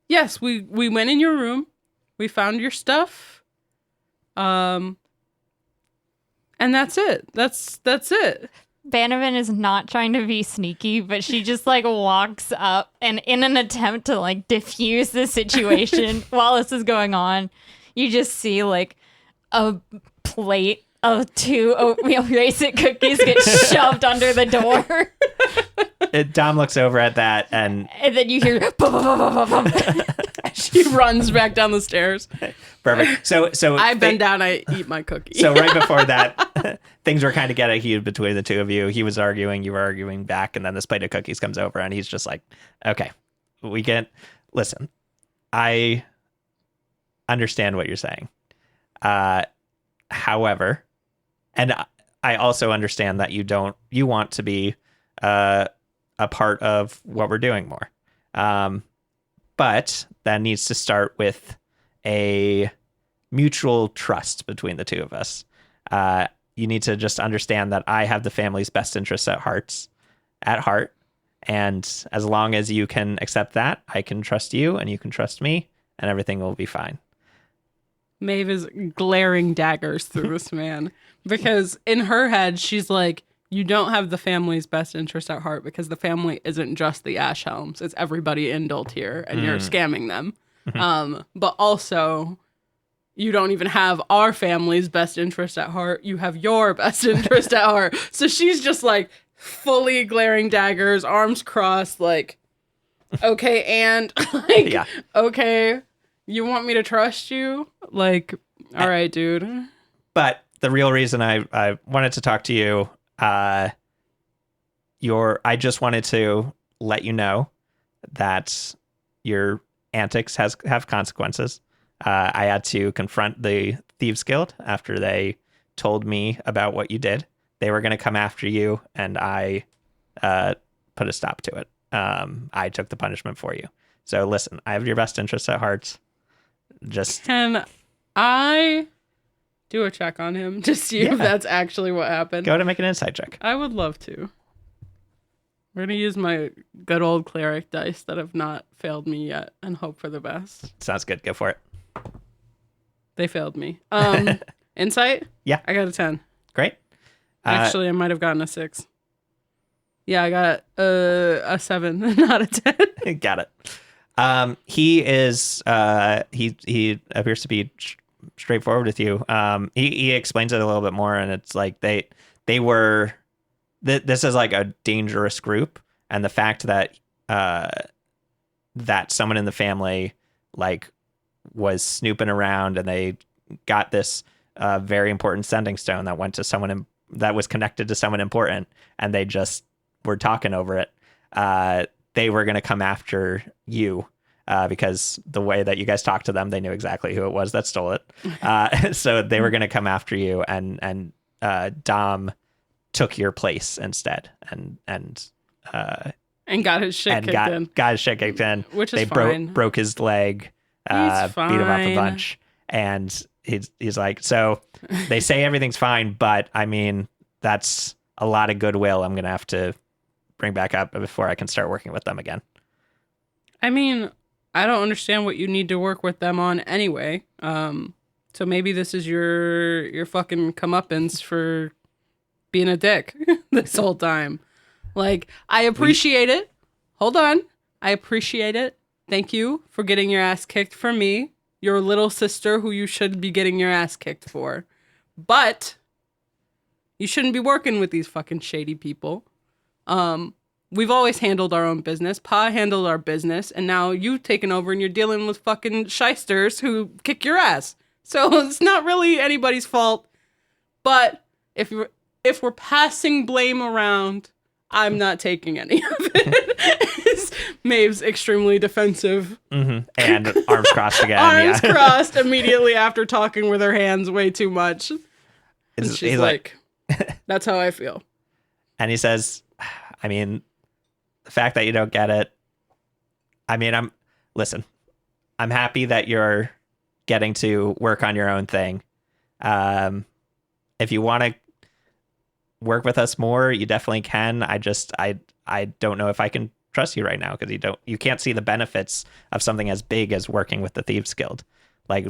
Speaker 4: yes, we went in your room. We found your stuff. And that's it. That's it.
Speaker 2: Bannerman is not trying to be sneaky, but she just like walks up and in an attempt to like diffuse the situation while this is going on, you just see like a plate of 2 oatmeal raisin cookies get shoved under the door.
Speaker 1: Dom looks over at that and
Speaker 2: then you hear bum, bum, bum, bum, bum, bum.
Speaker 4: She runs back down the stairs.
Speaker 1: perfect. So
Speaker 4: I bend down, I eat my cookie.
Speaker 1: So right before that, things were kind of getting heated between the two of you. He was arguing, you were arguing back, and then this plate of cookies comes over, and he's just like, okay, we can listen. I understand what you're saying. However, and I also understand that you want to be a part of what we're doing more. But that needs to start with a mutual trust between the two of us. You need to just understand that I have the family's best interests at heart. And as long as you can accept that, I can trust you and you can trust me and everything will be fine.
Speaker 4: Maeve is glaring daggers through this man because in her head, she's like, you don't have the family's best interest at heart because the family isn't just the Ashhelms. It's everybody in Doltier and you're scamming them. But also, you don't even have our family's best interest at heart. You have your best interest at heart. So she's just like fully glaring daggers, arms crossed, like, okay, and like, okay, you want me to trust you? Like, all right, dude.
Speaker 1: But the real reason I wanted to talk to you, I just wanted to let you know that your antics have consequences. I had to confront the Thieves Guild after they told me about what you did. They were going to come after you, and I put a stop to it. I took the punishment for you. So listen, I have your best interests at heart. Just
Speaker 4: can I do a check on him to see if that's actually what happened?
Speaker 1: Go to make an insight check.
Speaker 4: I would love to. We're gonna use my good old cleric dice that have not failed me yet and hope for the best.
Speaker 1: Sounds good. Go for it.
Speaker 4: They failed me. Insight?
Speaker 1: Yeah.
Speaker 4: I got a 10.
Speaker 1: Great.
Speaker 4: Actually, I might have gotten a 6. Yeah, I got a 7, not a 10.
Speaker 1: Got it. He is he appears to be straightforward with you. He explains it a little bit more, and it's like they were this is like a dangerous group, and the fact that that someone in the family like was snooping around, and they got this very important sending stone that went to someone that was connected to someone important, and they just were talking over it. They were going to come after you because the way that you guys talked to them, they knew exactly who it was that stole it. So they were going to come after you, and Dom took your place instead, and
Speaker 4: got his shit kicked in.
Speaker 1: Got his shit kicked in.
Speaker 4: Which is
Speaker 1: they
Speaker 4: fine.
Speaker 1: broke his leg, beat him up a bunch, and he's like, so they say everything's fine, but I mean, that's a lot of goodwill I'm going to have to bring back up before I can start working with them again.
Speaker 4: I mean, I don't understand what you need to work with them on anyway. So maybe this is your fucking comeuppance for being a dick this whole time. Like, I appreciate it. Hold on. I appreciate it. Thank you for getting your ass kicked for me, your little sister who you should be getting your ass kicked for. But you shouldn't be working with these fucking shady people. we've always handled our own business. Pa handled our business, and now you've taken over and you're dealing with fucking shysters who kick your ass. So it's not really anybody's fault. But if we're passing blame around, I'm not taking any of it. Maeve's extremely defensive.
Speaker 1: And arms crossed again.
Speaker 4: Arms crossed immediately after talking with her hands way too much. And she's
Speaker 1: he's
Speaker 4: like, that's how I feel.
Speaker 1: And he says, I mean, the fact that you don't get it, I mean, listen, I'm happy that you're getting to work on your own thing. If you want to work with us more, you definitely can. I don't know if I can trust you right now because you can't see the benefits of something as big as working with the Thieves Guild. Like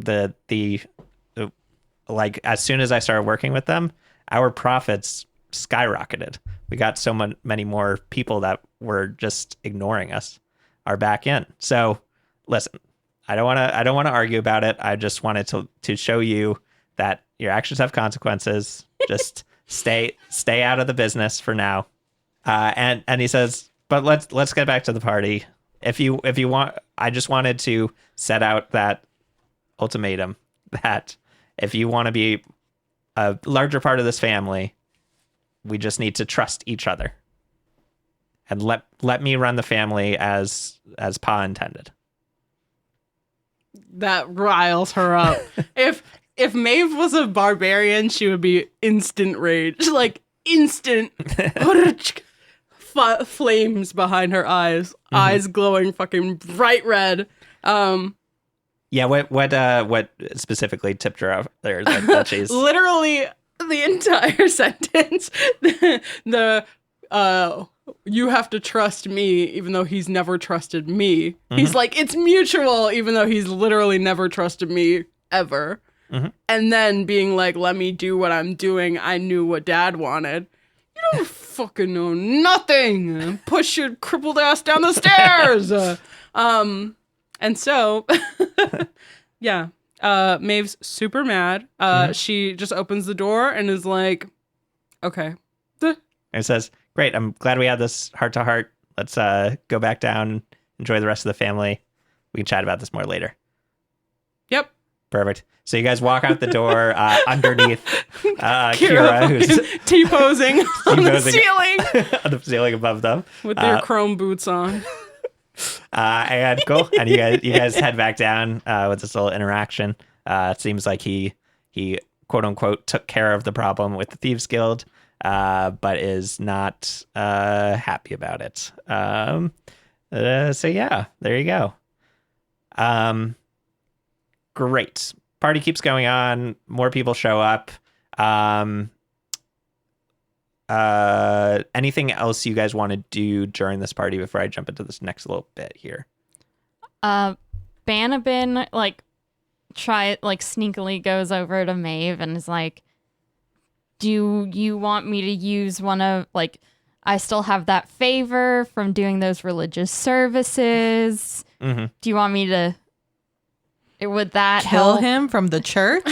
Speaker 1: like as soon as I started working with them, our profits skyrocketed. We got so many more people that were just ignoring us are back in. So listen, I don't want to argue about it. I just wanted to show you that your actions have consequences. Just stay out of the business for now. And he says, but let's get back to the party. If you want, I just wanted to set out that ultimatum that if you want to be a larger part of this family, we just need to trust each other. And let me run the family as Pa intended.
Speaker 4: That riles her up. If Maeve was a barbarian, she would be instant rage. Like instant flames behind her eyes. Eyes glowing fucking bright red.
Speaker 1: Yeah, what specifically tipped her off there that she's
Speaker 4: literally the entire sentence. the you have to trust me even though he's never trusted me. He's like, it's mutual even though he's literally never trusted me ever. And then being like, let me do what I'm doing. I knew what Dad wanted. You don't fucking know nothing. Push your crippled ass down the stairs. And so, yeah, Maeve's super mad. She just opens the door and is like, okay.
Speaker 1: And it says, great, I'm glad we had this heart-to-heart. Let's go back down, enjoy the rest of the family. We can chat about this more later.
Speaker 4: Yep.
Speaker 1: Perfect. So you guys walk out the door underneath Kira, who's
Speaker 4: T-posing on the ceiling.
Speaker 1: On the ceiling above them.
Speaker 4: With their chrome boots on.
Speaker 1: And cool. And you guys head back down with this little interaction. It seems like he quote unquote took care of the problem with the Thieves Guild, but is not happy about it. So yeah, there you go. Great. Party keeps going on. More people show up. Anything else you guys want to do during this party before I jump into this next little bit here?
Speaker 2: Banabin sneakily goes over to Maeve and is like, do you want me to use one of I still have that favor from doing those religious services. Do you want me to would that
Speaker 3: kill
Speaker 2: help
Speaker 3: him from the church?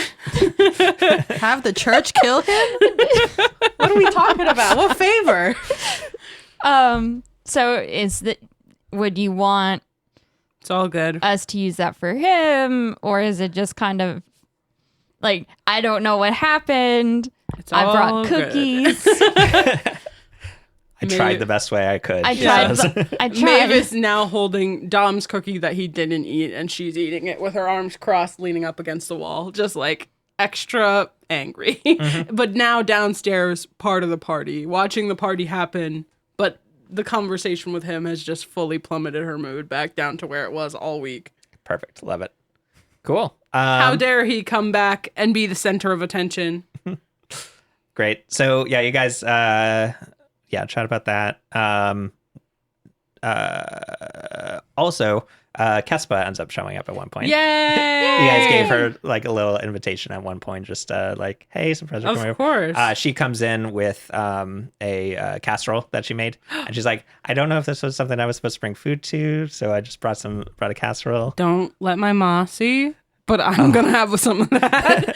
Speaker 3: Have the church kill him? What are we talking about? What favor?
Speaker 2: So would you want
Speaker 4: It's all good.
Speaker 2: us to use that for him, or is it just kind of like, I don't know what happened,
Speaker 4: It's
Speaker 2: I
Speaker 4: all
Speaker 2: brought
Speaker 4: good.
Speaker 2: cookies.
Speaker 1: I tried the best way I could.
Speaker 2: I
Speaker 1: she
Speaker 2: tried
Speaker 1: says.
Speaker 4: Maeve is now holding Dom's cookie that he didn't eat, and she's eating it with her arms crossed, leaning up against the wall, just like extra angry. But now downstairs, part of the party, watching the party happen, but the conversation with him has just fully plummeted her mood back down to where it was all week.
Speaker 1: Perfect. Love it. Cool.
Speaker 4: How dare he come back and be the center of attention?
Speaker 1: Great. So yeah, you guys chat about that. Also, Kespa ends up showing up at one point.
Speaker 4: Yay!
Speaker 1: You guys gave her like a little invitation at one point, just like, hey, some friends are coming
Speaker 4: Of course.
Speaker 1: She comes in with a casserole that she made, and she's like, I don't know if this was something I was supposed to bring food to, so I just brought a casserole.
Speaker 4: Don't let my ma see, but I'm gonna have some of that.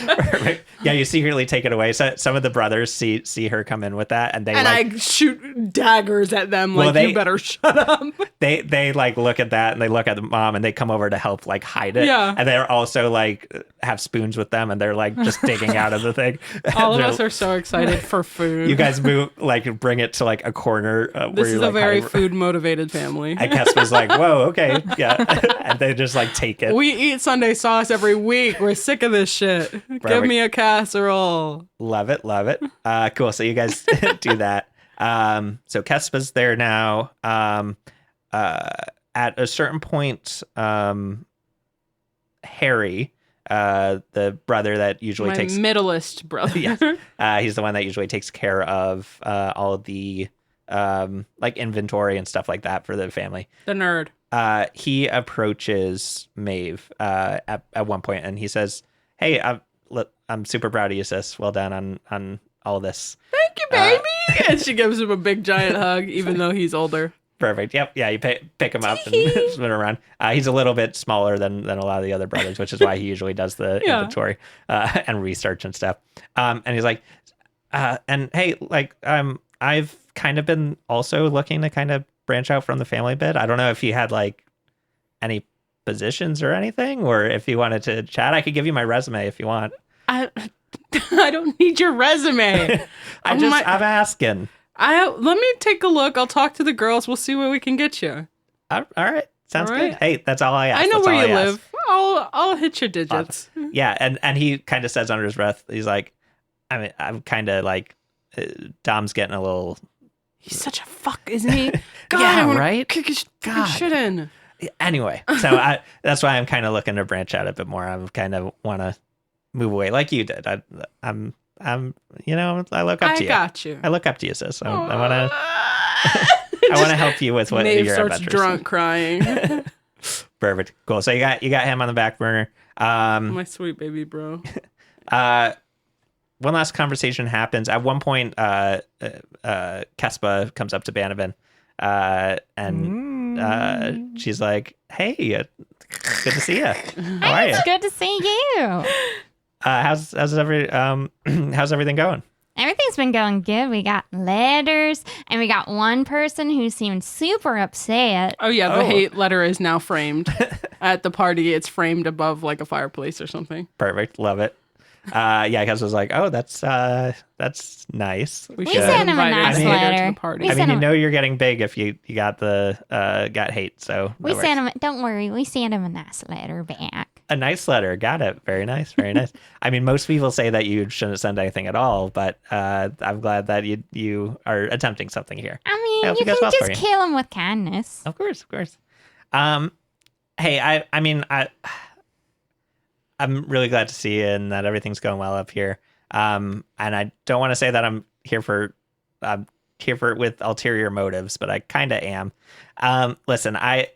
Speaker 1: Perfect. Yeah, you secretly take it away. So some of the brothers see her come in with that, and they
Speaker 4: And
Speaker 1: like
Speaker 4: I shoot daggers at them
Speaker 1: Well,
Speaker 4: like, you better shut up.
Speaker 1: they like look at that, and they look at the mom, and they come over to help like hide it.
Speaker 4: Yeah.
Speaker 1: And they're also like have spoons with them, and they're like just digging out of the thing.
Speaker 4: All of
Speaker 1: They're-
Speaker 4: us are so excited for food.
Speaker 1: You guys move like bring it to like a corner. Where
Speaker 4: This is
Speaker 1: you're,
Speaker 4: a
Speaker 1: like,
Speaker 4: very
Speaker 1: hiding-
Speaker 4: food motivated family.
Speaker 1: And Kespa's like, whoa, okay, yeah, and they just like take it.
Speaker 4: We eat Sunday sauce every week. We're sick of this shit. Give me a casserole.
Speaker 1: Love it, love it. Cool. So you guys do that. So Kespa's there now. At a certain point, Harry, the brother that usually
Speaker 4: My
Speaker 1: takes
Speaker 4: middleist brother.
Speaker 1: Yes. He's the one that usually takes care of all of the like inventory and stuff like that for the family.
Speaker 4: The nerd.
Speaker 1: He approaches Maeve at one point, and he says, "Hey, I'm super proud of you, sis. Well done on all this."
Speaker 4: Thank you, baby. And she gives him a big giant hug, even though he's older.
Speaker 1: Perfect. Yep. Yeah. You pick him up and spin around. He's a little bit smaller than a lot of the other brothers, which is why he usually does the
Speaker 4: Yeah.
Speaker 1: inventory and research and stuff. And he's like, and hey, like, I've kind of been also looking to kind of branch out from the family a bit. I don't know if you had like any positions or anything, or if you wanted to chat. I could give you my resume if you want.
Speaker 4: I don't need your resume.
Speaker 1: I'm asking.
Speaker 4: Let me take a look. I'll talk to the girls. We'll see where we can get you.
Speaker 1: All right. Sounds
Speaker 4: All right.
Speaker 1: good. Hey, that's all I ask.
Speaker 4: I know
Speaker 1: That's
Speaker 4: where
Speaker 1: all
Speaker 4: you
Speaker 1: I ask.
Speaker 4: live. I'll hit your digits.
Speaker 1: Yeah, and he kind of says under his breath, he's like, I mean, I'm kind of like, Dom's getting a little.
Speaker 4: He's such a fuck, isn't he? God,
Speaker 1: Yeah,
Speaker 4: I wanna
Speaker 1: right?
Speaker 4: Kick his fucking
Speaker 1: God.
Speaker 4: shit in.
Speaker 1: Anyway, so that's why I'm kind of looking to branch out a bit more. I kind of want to move away, like you did. I'm, you know, I look up to
Speaker 4: I
Speaker 1: you.
Speaker 4: got you.
Speaker 1: I look up to you, sis. I want to. I want to help you with what
Speaker 4: Maeve
Speaker 1: your
Speaker 4: starts
Speaker 1: adventures.
Speaker 4: drunk crying.
Speaker 1: Perfect. Cool. So you got him on the back burner.
Speaker 4: My sweet baby bro.
Speaker 1: One last conversation happens. At one point, Kespa comes up to Banabin, and she's like, "Hey, good to see you. How are you?
Speaker 2: It's good to see you.
Speaker 1: How's everything going?"
Speaker 2: Everything's been going good. We got letters, and we got one person who seemed super upset.
Speaker 4: Oh yeah, the
Speaker 1: Oh.
Speaker 4: hate letter is now framed at the party. It's framed above like a fireplace or something.
Speaker 1: Perfect. Love it. Yeah, Kespa's was like, "Oh, that's nice."
Speaker 4: We
Speaker 2: We
Speaker 4: should have
Speaker 2: sent him a
Speaker 4: invited
Speaker 2: nice
Speaker 4: the hater
Speaker 2: letter.
Speaker 4: to the party.
Speaker 2: We
Speaker 1: I
Speaker 2: sent
Speaker 1: mean, you
Speaker 2: him-
Speaker 1: know you're getting big if you got got hate. So
Speaker 2: We
Speaker 1: that
Speaker 2: sent
Speaker 1: works.
Speaker 2: him. Don't worry. We sent him a nice letter back.
Speaker 1: A nice letter. Got it. Very nice. Very nice. I mean, most people say that you shouldn't send anything at all, but I'm glad that you are attempting something here.
Speaker 2: I
Speaker 1: I
Speaker 2: mean,
Speaker 1: hope
Speaker 2: you
Speaker 1: it goes
Speaker 2: can
Speaker 1: well for
Speaker 2: just
Speaker 1: you.
Speaker 2: kill him with kindness.
Speaker 1: Of course, of course. Hey, I mean, I'm really glad to see you and that everything's going well up here. And I don't want to say that I'm here for with ulterior motives, but I kind of am. Listen, I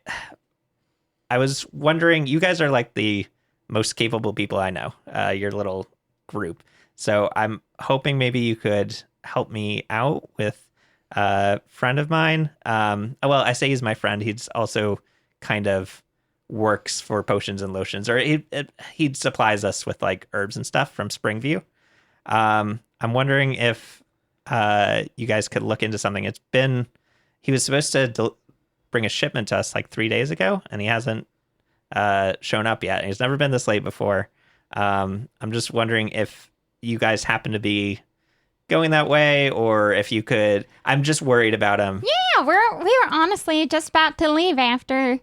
Speaker 1: was wondering, you guys are like the most capable people I know, your little group. So I'm hoping maybe you could help me out with a friend of mine. Well, I say he's my friend. He's also kind of works for potions and lotions, or he supplies us with like herbs and stuff from Springview. I'm wondering if you guys could look into something. He was supposed to bring a shipment to us like 3 days ago, and he hasn't shown up yet. He's never been this late before. I'm just wondering if you guys happen to be going that way, or if you could. I'm just worried about him.
Speaker 2: Yeah, we were honestly just about to leave after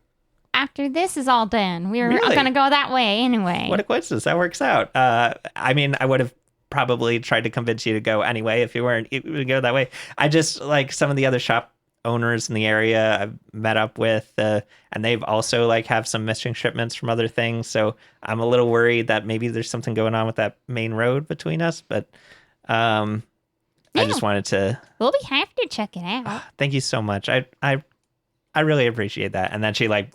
Speaker 2: this is all done. We were
Speaker 1: Really?
Speaker 2: gonna go that way anyway.
Speaker 1: What a coincidence. That works out. I mean, I would have probably tried to convince you to go anyway if you weren't. It would go that way. I just like some of the other shop owners in the area I've met up with, and they've also like have some missing shipments from other things. So I'm a little worried that maybe there's something going on with that main road between us. But I just wanted to
Speaker 2: We'll be happy to check it out.
Speaker 1: thank you so much. I really appreciate that. And then she like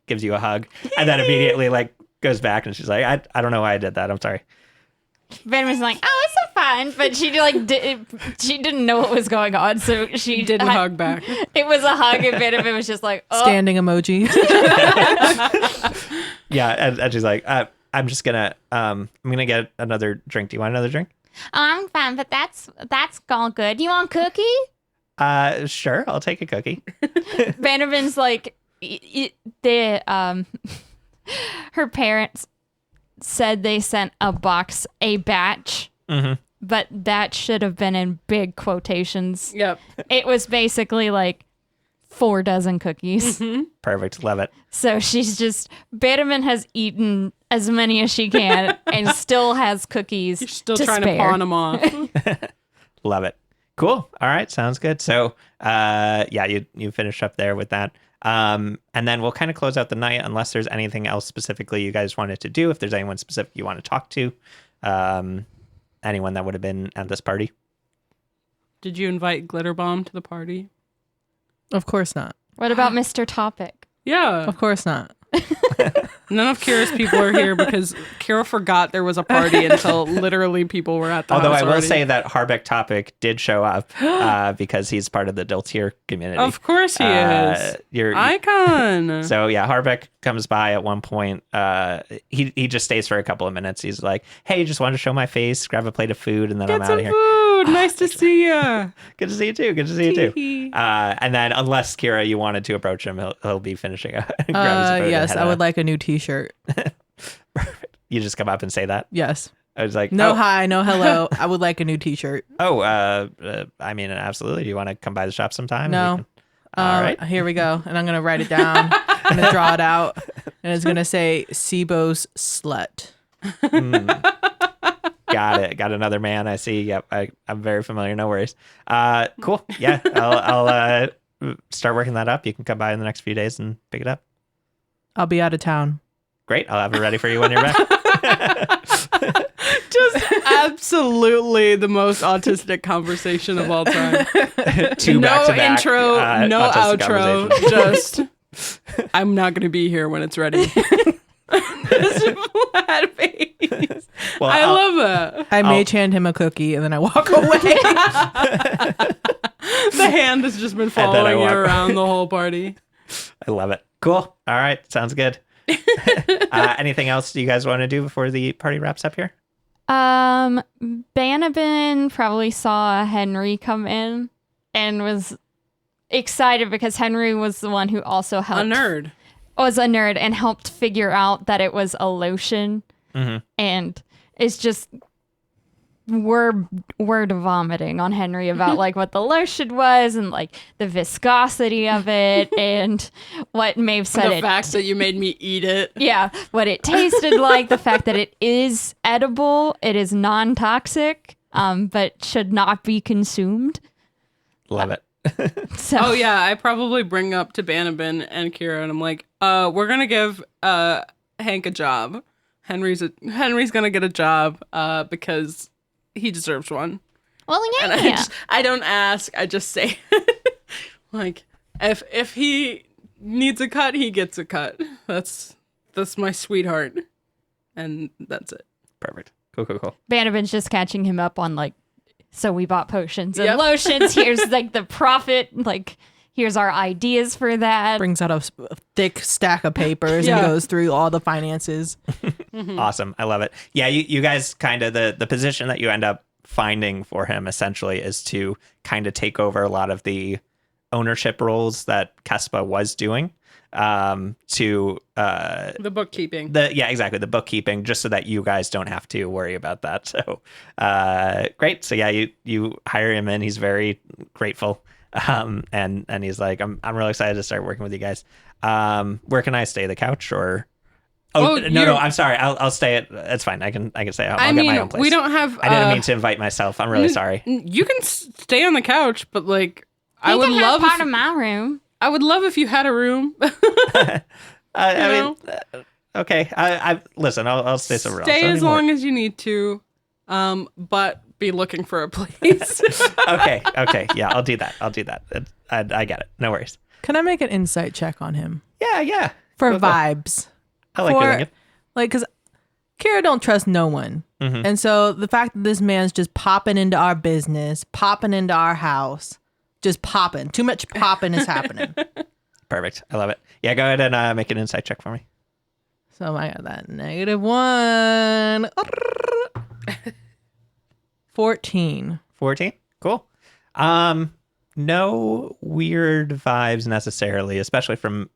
Speaker 1: gives you a hug, and then immediately like goes back, and she's like, I don't know why I did that. I'm sorry.
Speaker 2: Ben was like, "Oh, it's fine," but she she didn't know what was going on, so she
Speaker 4: Didn't hug back.
Speaker 2: It was a hug, and Ben of it was just like, "Oh,
Speaker 3: Standing emoji.
Speaker 1: Yeah, and she's like, I'm just gonna I'm gonna get another drink. Do you want another drink?
Speaker 2: I'm fine, but that's all good. You want cookie?
Speaker 1: Sure, I'll take a cookie.
Speaker 2: Vandervin's like, her parents said they sent a batch, but that should have been in big quotations.
Speaker 4: Yep.
Speaker 2: It was basically like 4 dozen cookies.
Speaker 1: Perfect, love it.
Speaker 2: So Bannerman has eaten as many as she can and still has cookies.
Speaker 4: You're still
Speaker 2: to
Speaker 4: trying
Speaker 2: spare.
Speaker 4: to pawn them off.
Speaker 1: Love it. Cool. All right, sounds good. So, yeah, you finish up there with that. And then we'll kind of close out the night unless there's anything else specifically you guys wanted to do. If there's anyone specific you want to talk to, anyone that would have been at this party.
Speaker 4: Did you invite Glitterbomb to the party?
Speaker 3: Of course not.
Speaker 2: What about Mr. Topic?
Speaker 4: Yeah.
Speaker 3: Of course not.
Speaker 4: None of Kira's people are here because Kira forgot there was a party until literally people were at the
Speaker 1: Although
Speaker 4: house
Speaker 1: I will
Speaker 4: already.
Speaker 1: say that Harbeck Topic did show up because he's part of the Diltier community.
Speaker 4: Of course he is. Icon.
Speaker 1: So yeah, Harbeck comes by at one point. He just stays for a couple of minutes. He's like, "Hey, just wanted to show my face, grab a plate of food, and then I'm
Speaker 4: Get
Speaker 1: out
Speaker 4: some
Speaker 1: of here."
Speaker 4: food. Nice to see ya.
Speaker 1: Good to see you too. Good to see you too.
Speaker 4: Tee-hee.
Speaker 1: And then, unless Kira, you wanted to approach him, he'll be finishing up. and grab his food and
Speaker 3: Yes,
Speaker 1: head
Speaker 3: I would
Speaker 1: out.
Speaker 3: like a new T-shirt.
Speaker 1: You just come up and say that.
Speaker 3: Yes.
Speaker 1: I was like,
Speaker 3: No
Speaker 1: oh,
Speaker 3: hi, no hello. I would like a new T-shirt.
Speaker 1: I mean, absolutely. Do you want to come by the shop sometime?
Speaker 3: No.
Speaker 1: All right.
Speaker 3: Here we go. And I'm going to write it down. I'm going to draw it out. And it's going to say Sibo's slut.
Speaker 1: Got it. Got another man. I see. Yep. I'm very familiar. No worries. Cool. Yeah. I'll start working that up. You can come by in the next few days and pick it up.
Speaker 3: I'll be out of town.
Speaker 1: Great. I'll have it ready for you when you're back.
Speaker 4: Just absolutely the most autistic conversation of all time.
Speaker 1: Two
Speaker 4: No
Speaker 1: back-to-back,
Speaker 4: intro, no
Speaker 1: autistic
Speaker 4: outro.
Speaker 1: conversations.
Speaker 4: Just, I'm not going to be here when it's ready. This flat face.
Speaker 1: Well,
Speaker 4: I love that.
Speaker 3: I mage hand him a cookie and then I walk away.
Speaker 4: The hand has just been
Speaker 1: then I
Speaker 4: following you
Speaker 1: walk
Speaker 4: around the whole party.
Speaker 1: I love it. Cool. All right. Sounds good. Anything else you guys want to do before the party wraps up here?
Speaker 2: Banabin probably saw Henry come in and was excited because Henry was the one who also helped.
Speaker 4: A nerd.
Speaker 2: Was a nerd and helped figure out that it was a lotion. And it's just word vomiting on Henry about like what the lotion was and like the viscosity of it and what Maeve said
Speaker 4: The fact that you made me eat it.
Speaker 2: yeah, what it tasted like, the fact that it is edible, it is non-toxic, but should not be consumed.
Speaker 1: Love it.
Speaker 2: So
Speaker 4: Oh yeah, I probably bring up to Banabin and Kira and I'm like, we're gonna give Hank a job. Henry's gonna get a job because he deserves one.
Speaker 2: well,
Speaker 4: And
Speaker 2: yeah.
Speaker 4: I don't ask, I just say like if he needs a cut, he gets a cut. That's my sweetheart. And that's it.
Speaker 1: Perfect. Cool.
Speaker 2: Banabin's just catching him up on like, so we bought potions and
Speaker 4: Yep.
Speaker 2: lotions. Here's like the profit. Like, here's our ideas for that.
Speaker 3: Brings out a thick stack of papers
Speaker 4: Yeah.
Speaker 3: and goes through all the finances.
Speaker 1: Awesome. I love it. Yeah, you guys kind of the position that you end up finding for him essentially is to kind of take over a lot of the ownership roles that Kespa was doing to
Speaker 4: The bookkeeping.
Speaker 1: exactly, the bookkeeping, just so that you guys don't have to worry about that. So great. So yeah, you hire him in. He's very grateful. And he's like, I'm really excited to start working with you guys. Where can I stay? The couch or? Oh, no, I'm sorry. I'll stay at. It's fine. I can stay at home. I'll get my own place.
Speaker 4: we don't have.
Speaker 1: I didn't mean to invite myself. I'm really sorry.
Speaker 4: You can stay on the couch, but like, I
Speaker 2: You
Speaker 4: would
Speaker 2: can
Speaker 4: love.
Speaker 2: have part of my room.
Speaker 4: I would love if you had a room.
Speaker 1: I
Speaker 4: know?
Speaker 1: mean, okay. I listen. I'll stay somewhere else.
Speaker 4: Stay as long as you need to, but be looking for a place.
Speaker 1: Okay. Yeah, I'll do that. I get it. No worries.
Speaker 3: Can I make an insight check on him?
Speaker 1: Yeah.
Speaker 3: For
Speaker 1: Go.
Speaker 3: vibes.
Speaker 1: I like doing it.
Speaker 3: Like, because Kira don't trust no one.
Speaker 1: Mm-hmm.
Speaker 3: And so the fact that this man's just popping into our business, popping into our house, just popping. Too much popping is happening.
Speaker 1: Perfect. I love it. Yeah, go ahead and make an insight check for me.
Speaker 3: So I got that -1. 14.
Speaker 1: 14. Cool. No weird vibes necessarily, especially from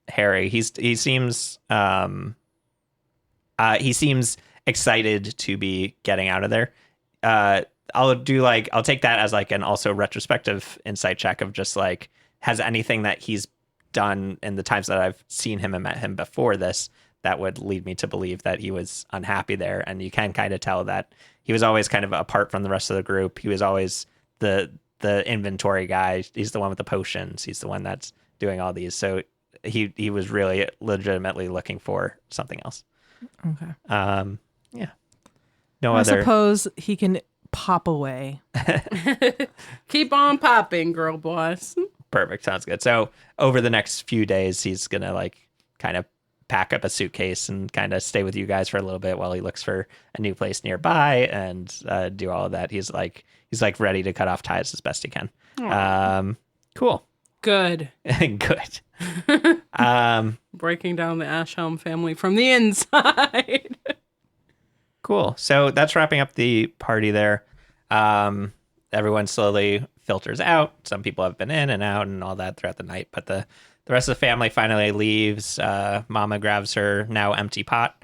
Speaker 1: Harry. He seems excited to be getting out of there. I'll take that as like an also retrospective insight check of just like, has anything that he's done in the times that I've seen him and met him before this that would lead me to believe that he was unhappy there. And you can kind of tell that he was always kind of apart from the rest of the group. He was always the inventory guy. He's the one with the potions. He's the one that's doing all these. So he was really legitimately looking for something else.
Speaker 3: Okay.
Speaker 1: Yeah. No
Speaker 3: I
Speaker 1: other.
Speaker 3: suppose he can pop away.
Speaker 4: Keep on popping, girl boss.
Speaker 1: Perfect. Sounds good. So over the next few days, he's going to like kind of pack up a suitcase and kind of stay with you guys for a little bit while he looks for a new place nearby and do all of that. He's like ready to cut off ties as best he can. Cool.
Speaker 4: Good.
Speaker 1: Good.
Speaker 4: Breaking down the Ashhelm family from the inside.
Speaker 1: Cool. So that's wrapping up the party there. Everyone slowly filters out. Some people have been in and out and all that throughout the night, but the rest of the family finally leaves. Mama grabs her now empty pot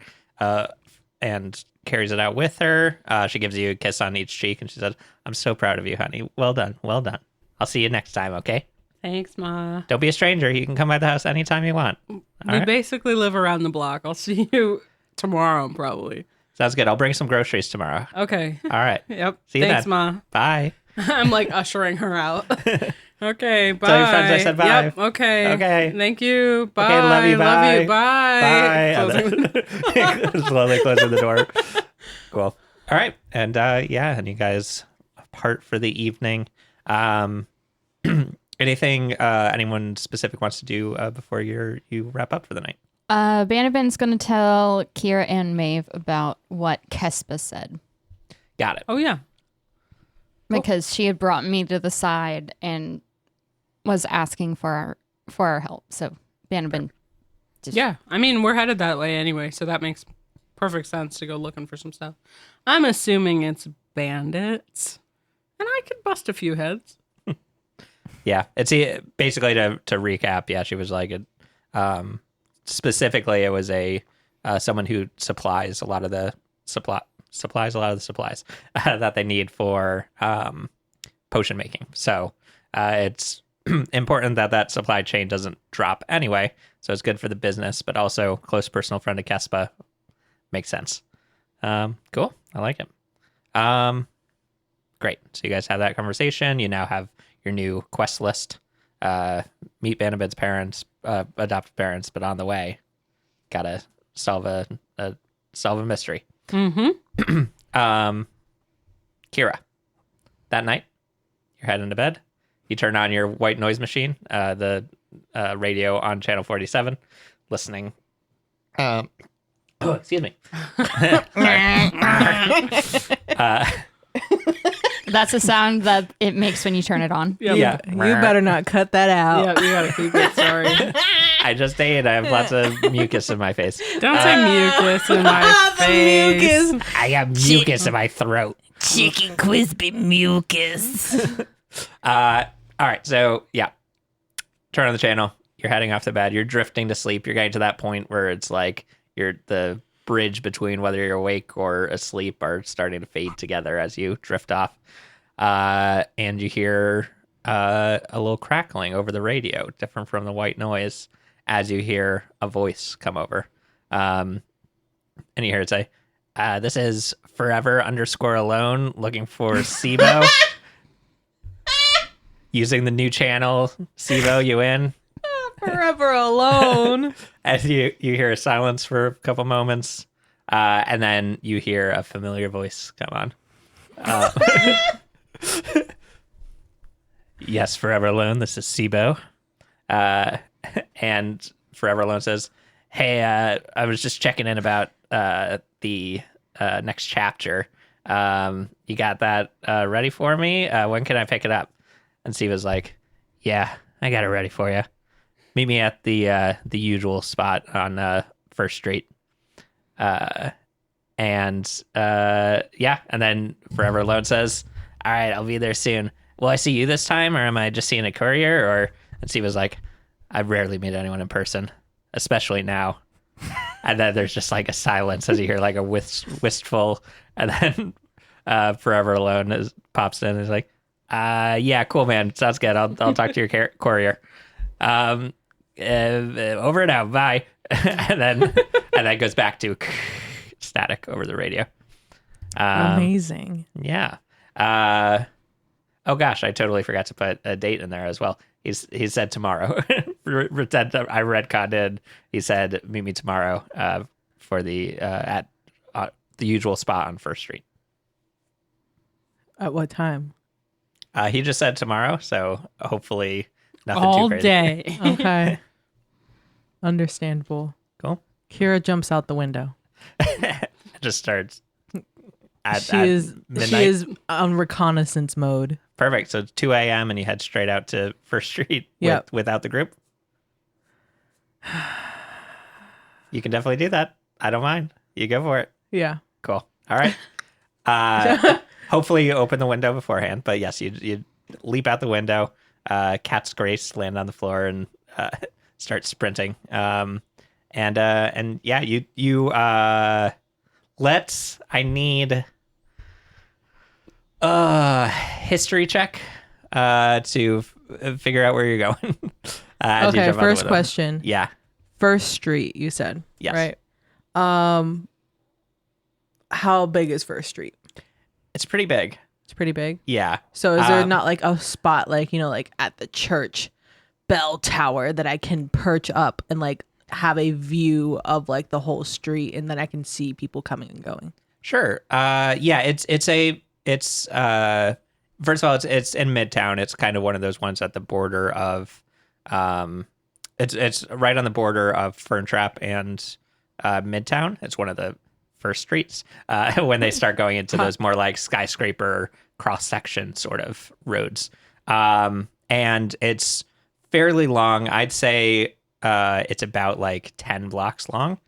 Speaker 1: and carries it out with her. She gives you a kiss on each cheek and she says, "I'm so proud of you, honey. Well done. Well done. I'll see you next time, okay?
Speaker 4: Thanks, Ma.
Speaker 1: Don't be a stranger. You can come by the house anytime you want."
Speaker 4: We
Speaker 1: right.
Speaker 4: basically live around the block. I'll see you tomorrow, probably.
Speaker 1: Sounds good. I'll bring some groceries tomorrow.
Speaker 4: Okay.
Speaker 1: All right.
Speaker 4: Yep.
Speaker 1: See you
Speaker 4: Thanks,
Speaker 1: then.
Speaker 4: Ma.
Speaker 1: Bye.
Speaker 4: I'm like ushering her out. Okay, bye.
Speaker 1: Tell your friends I said bye.
Speaker 4: Yep, okay.
Speaker 1: Okay.
Speaker 4: Thank you. Bye.
Speaker 1: Okay, love you. Bye.
Speaker 4: Love you. Bye.
Speaker 1: Bye. Slowly closing the door. Cool. All right. And and you guys part for the evening. Anything anyone specific wants to do before you wrap up for the night?
Speaker 2: Banabin's going to tell Kira and Maeve about what Kespa said.
Speaker 1: Got it.
Speaker 4: Oh, yeah.
Speaker 2: Because she had brought me to the side and was asking for our help. So Banabin just...
Speaker 4: Yeah. I mean, we're headed that way anyway, so that makes perfect sense to go looking for some stuff. I'm assuming it's bandits, and I could bust a few heads.
Speaker 1: Yeah. It's basically to recap. Yeah, she was like, specifically, it was someone who supplies a lot of the supplies that they need for potion making. So it's important that supply chain doesn't drop anyway. So it's good for the business, but also close personal friend of Kespa. Makes sense. Cool. I like it. Great. So you guys have that conversation. You now have your new quest list. Meet Banabin's parents, adopted parents, but on the way, gotta solve a mystery.
Speaker 4: Mm-hmm.
Speaker 1: Kira, that night, you're heading to bed. You turn on your white noise machine, the radio on channel 47, listening. Excuse me.
Speaker 2: That's a sound that it makes when you turn it on.
Speaker 4: Yep.
Speaker 1: Yeah.
Speaker 3: You better not cut that out.
Speaker 4: Yeah, you gotta keep it. Sorry.
Speaker 1: I just ate. I have lots of mucus in my face.
Speaker 4: Don't say mucus in my face.
Speaker 3: Mucus.
Speaker 1: I got mucus in my throat.
Speaker 5: Chicken crispy mucus.
Speaker 1: All right. So, yeah. Turn on the channel. You're heading off to bed. You're drifting to sleep. You're getting to that point where it's like the bridge between whether you're awake or asleep are starting to fade together as you drift off. And you hear a little crackling over the radio, different from the white noise, as you hear a voice come over. And you hear it say, "This is forever_alone looking for SIBO." Using the new channel, SIBO, you in?
Speaker 3: Forever alone.
Speaker 1: As you hear a silence for a couple moments, and then you hear a familiar voice come on. Yes, Forever Alone, this is SIBO. And Forever Alone says, "Hey, I was just checking in about the next chapter. You got that ready for me? When can I pick it up?" And SIBO's like, "Yeah, I got it ready for you. Meet me at the usual spot on First Street. And then Forever Alone says, "All right, I'll be there soon. Will I see you this time, or am I just seeing a courier?" And Steve was like, "I rarely meet anyone in person, especially now." And then there's just like a silence as you hear like a wistful, and then Forever Alone pops in and is like, yeah, cool, man. Sounds good. I'll talk to your courier. Over and out. Bye." and then goes back to static over the radio.
Speaker 3: Amazing.
Speaker 1: Yeah. Oh gosh, I totally forgot to put a date in there as well. He said tomorrow. Pretend I retconned in. He said meet me tomorrow for the at the usual spot on First Street.
Speaker 3: At what time?
Speaker 1: He just said tomorrow, so hopefully nothing
Speaker 4: All
Speaker 1: too crazy.
Speaker 4: day.
Speaker 3: Okay. Understandable.
Speaker 1: Cool.
Speaker 3: Kira jumps out the window.
Speaker 1: Just starts at
Speaker 3: She is
Speaker 1: midnight.
Speaker 3: on reconnaissance mode.
Speaker 1: Perfect. So it's 2 a.m. and you head straight out to First Street
Speaker 3: Yep.
Speaker 1: without the group. You can definitely do that. I don't mind. You go for it.
Speaker 3: Yeah.
Speaker 1: Cool. All right. Hopefully you open the window beforehand, but yes, you leap out the window. Cat's Grace land on the floor and start sprinting. And yeah, you I need history check to figure out where you're going. As you
Speaker 3: Okay,
Speaker 1: jump out the
Speaker 3: first
Speaker 1: window.
Speaker 3: question.
Speaker 1: Yeah.
Speaker 3: First Street, you said.
Speaker 1: Yes.
Speaker 3: Right. How big is First Street?
Speaker 1: It's pretty big.
Speaker 3: It's pretty big.
Speaker 1: Yeah.
Speaker 3: So is there not like a spot like, like at the church bell tower that I can perch up and like have a view of like the whole street and then I can see people coming and going?
Speaker 1: Sure. Yeah, it's first of all, it's in Midtown. It's kind of one of those ones at the border of it's right on the border of Ferntrap and Midtown. It's one of the first streets when they start going into those more like skyscraper cross section sort of roads. And it's fairly long. I'd say it's about like 10 blocks long.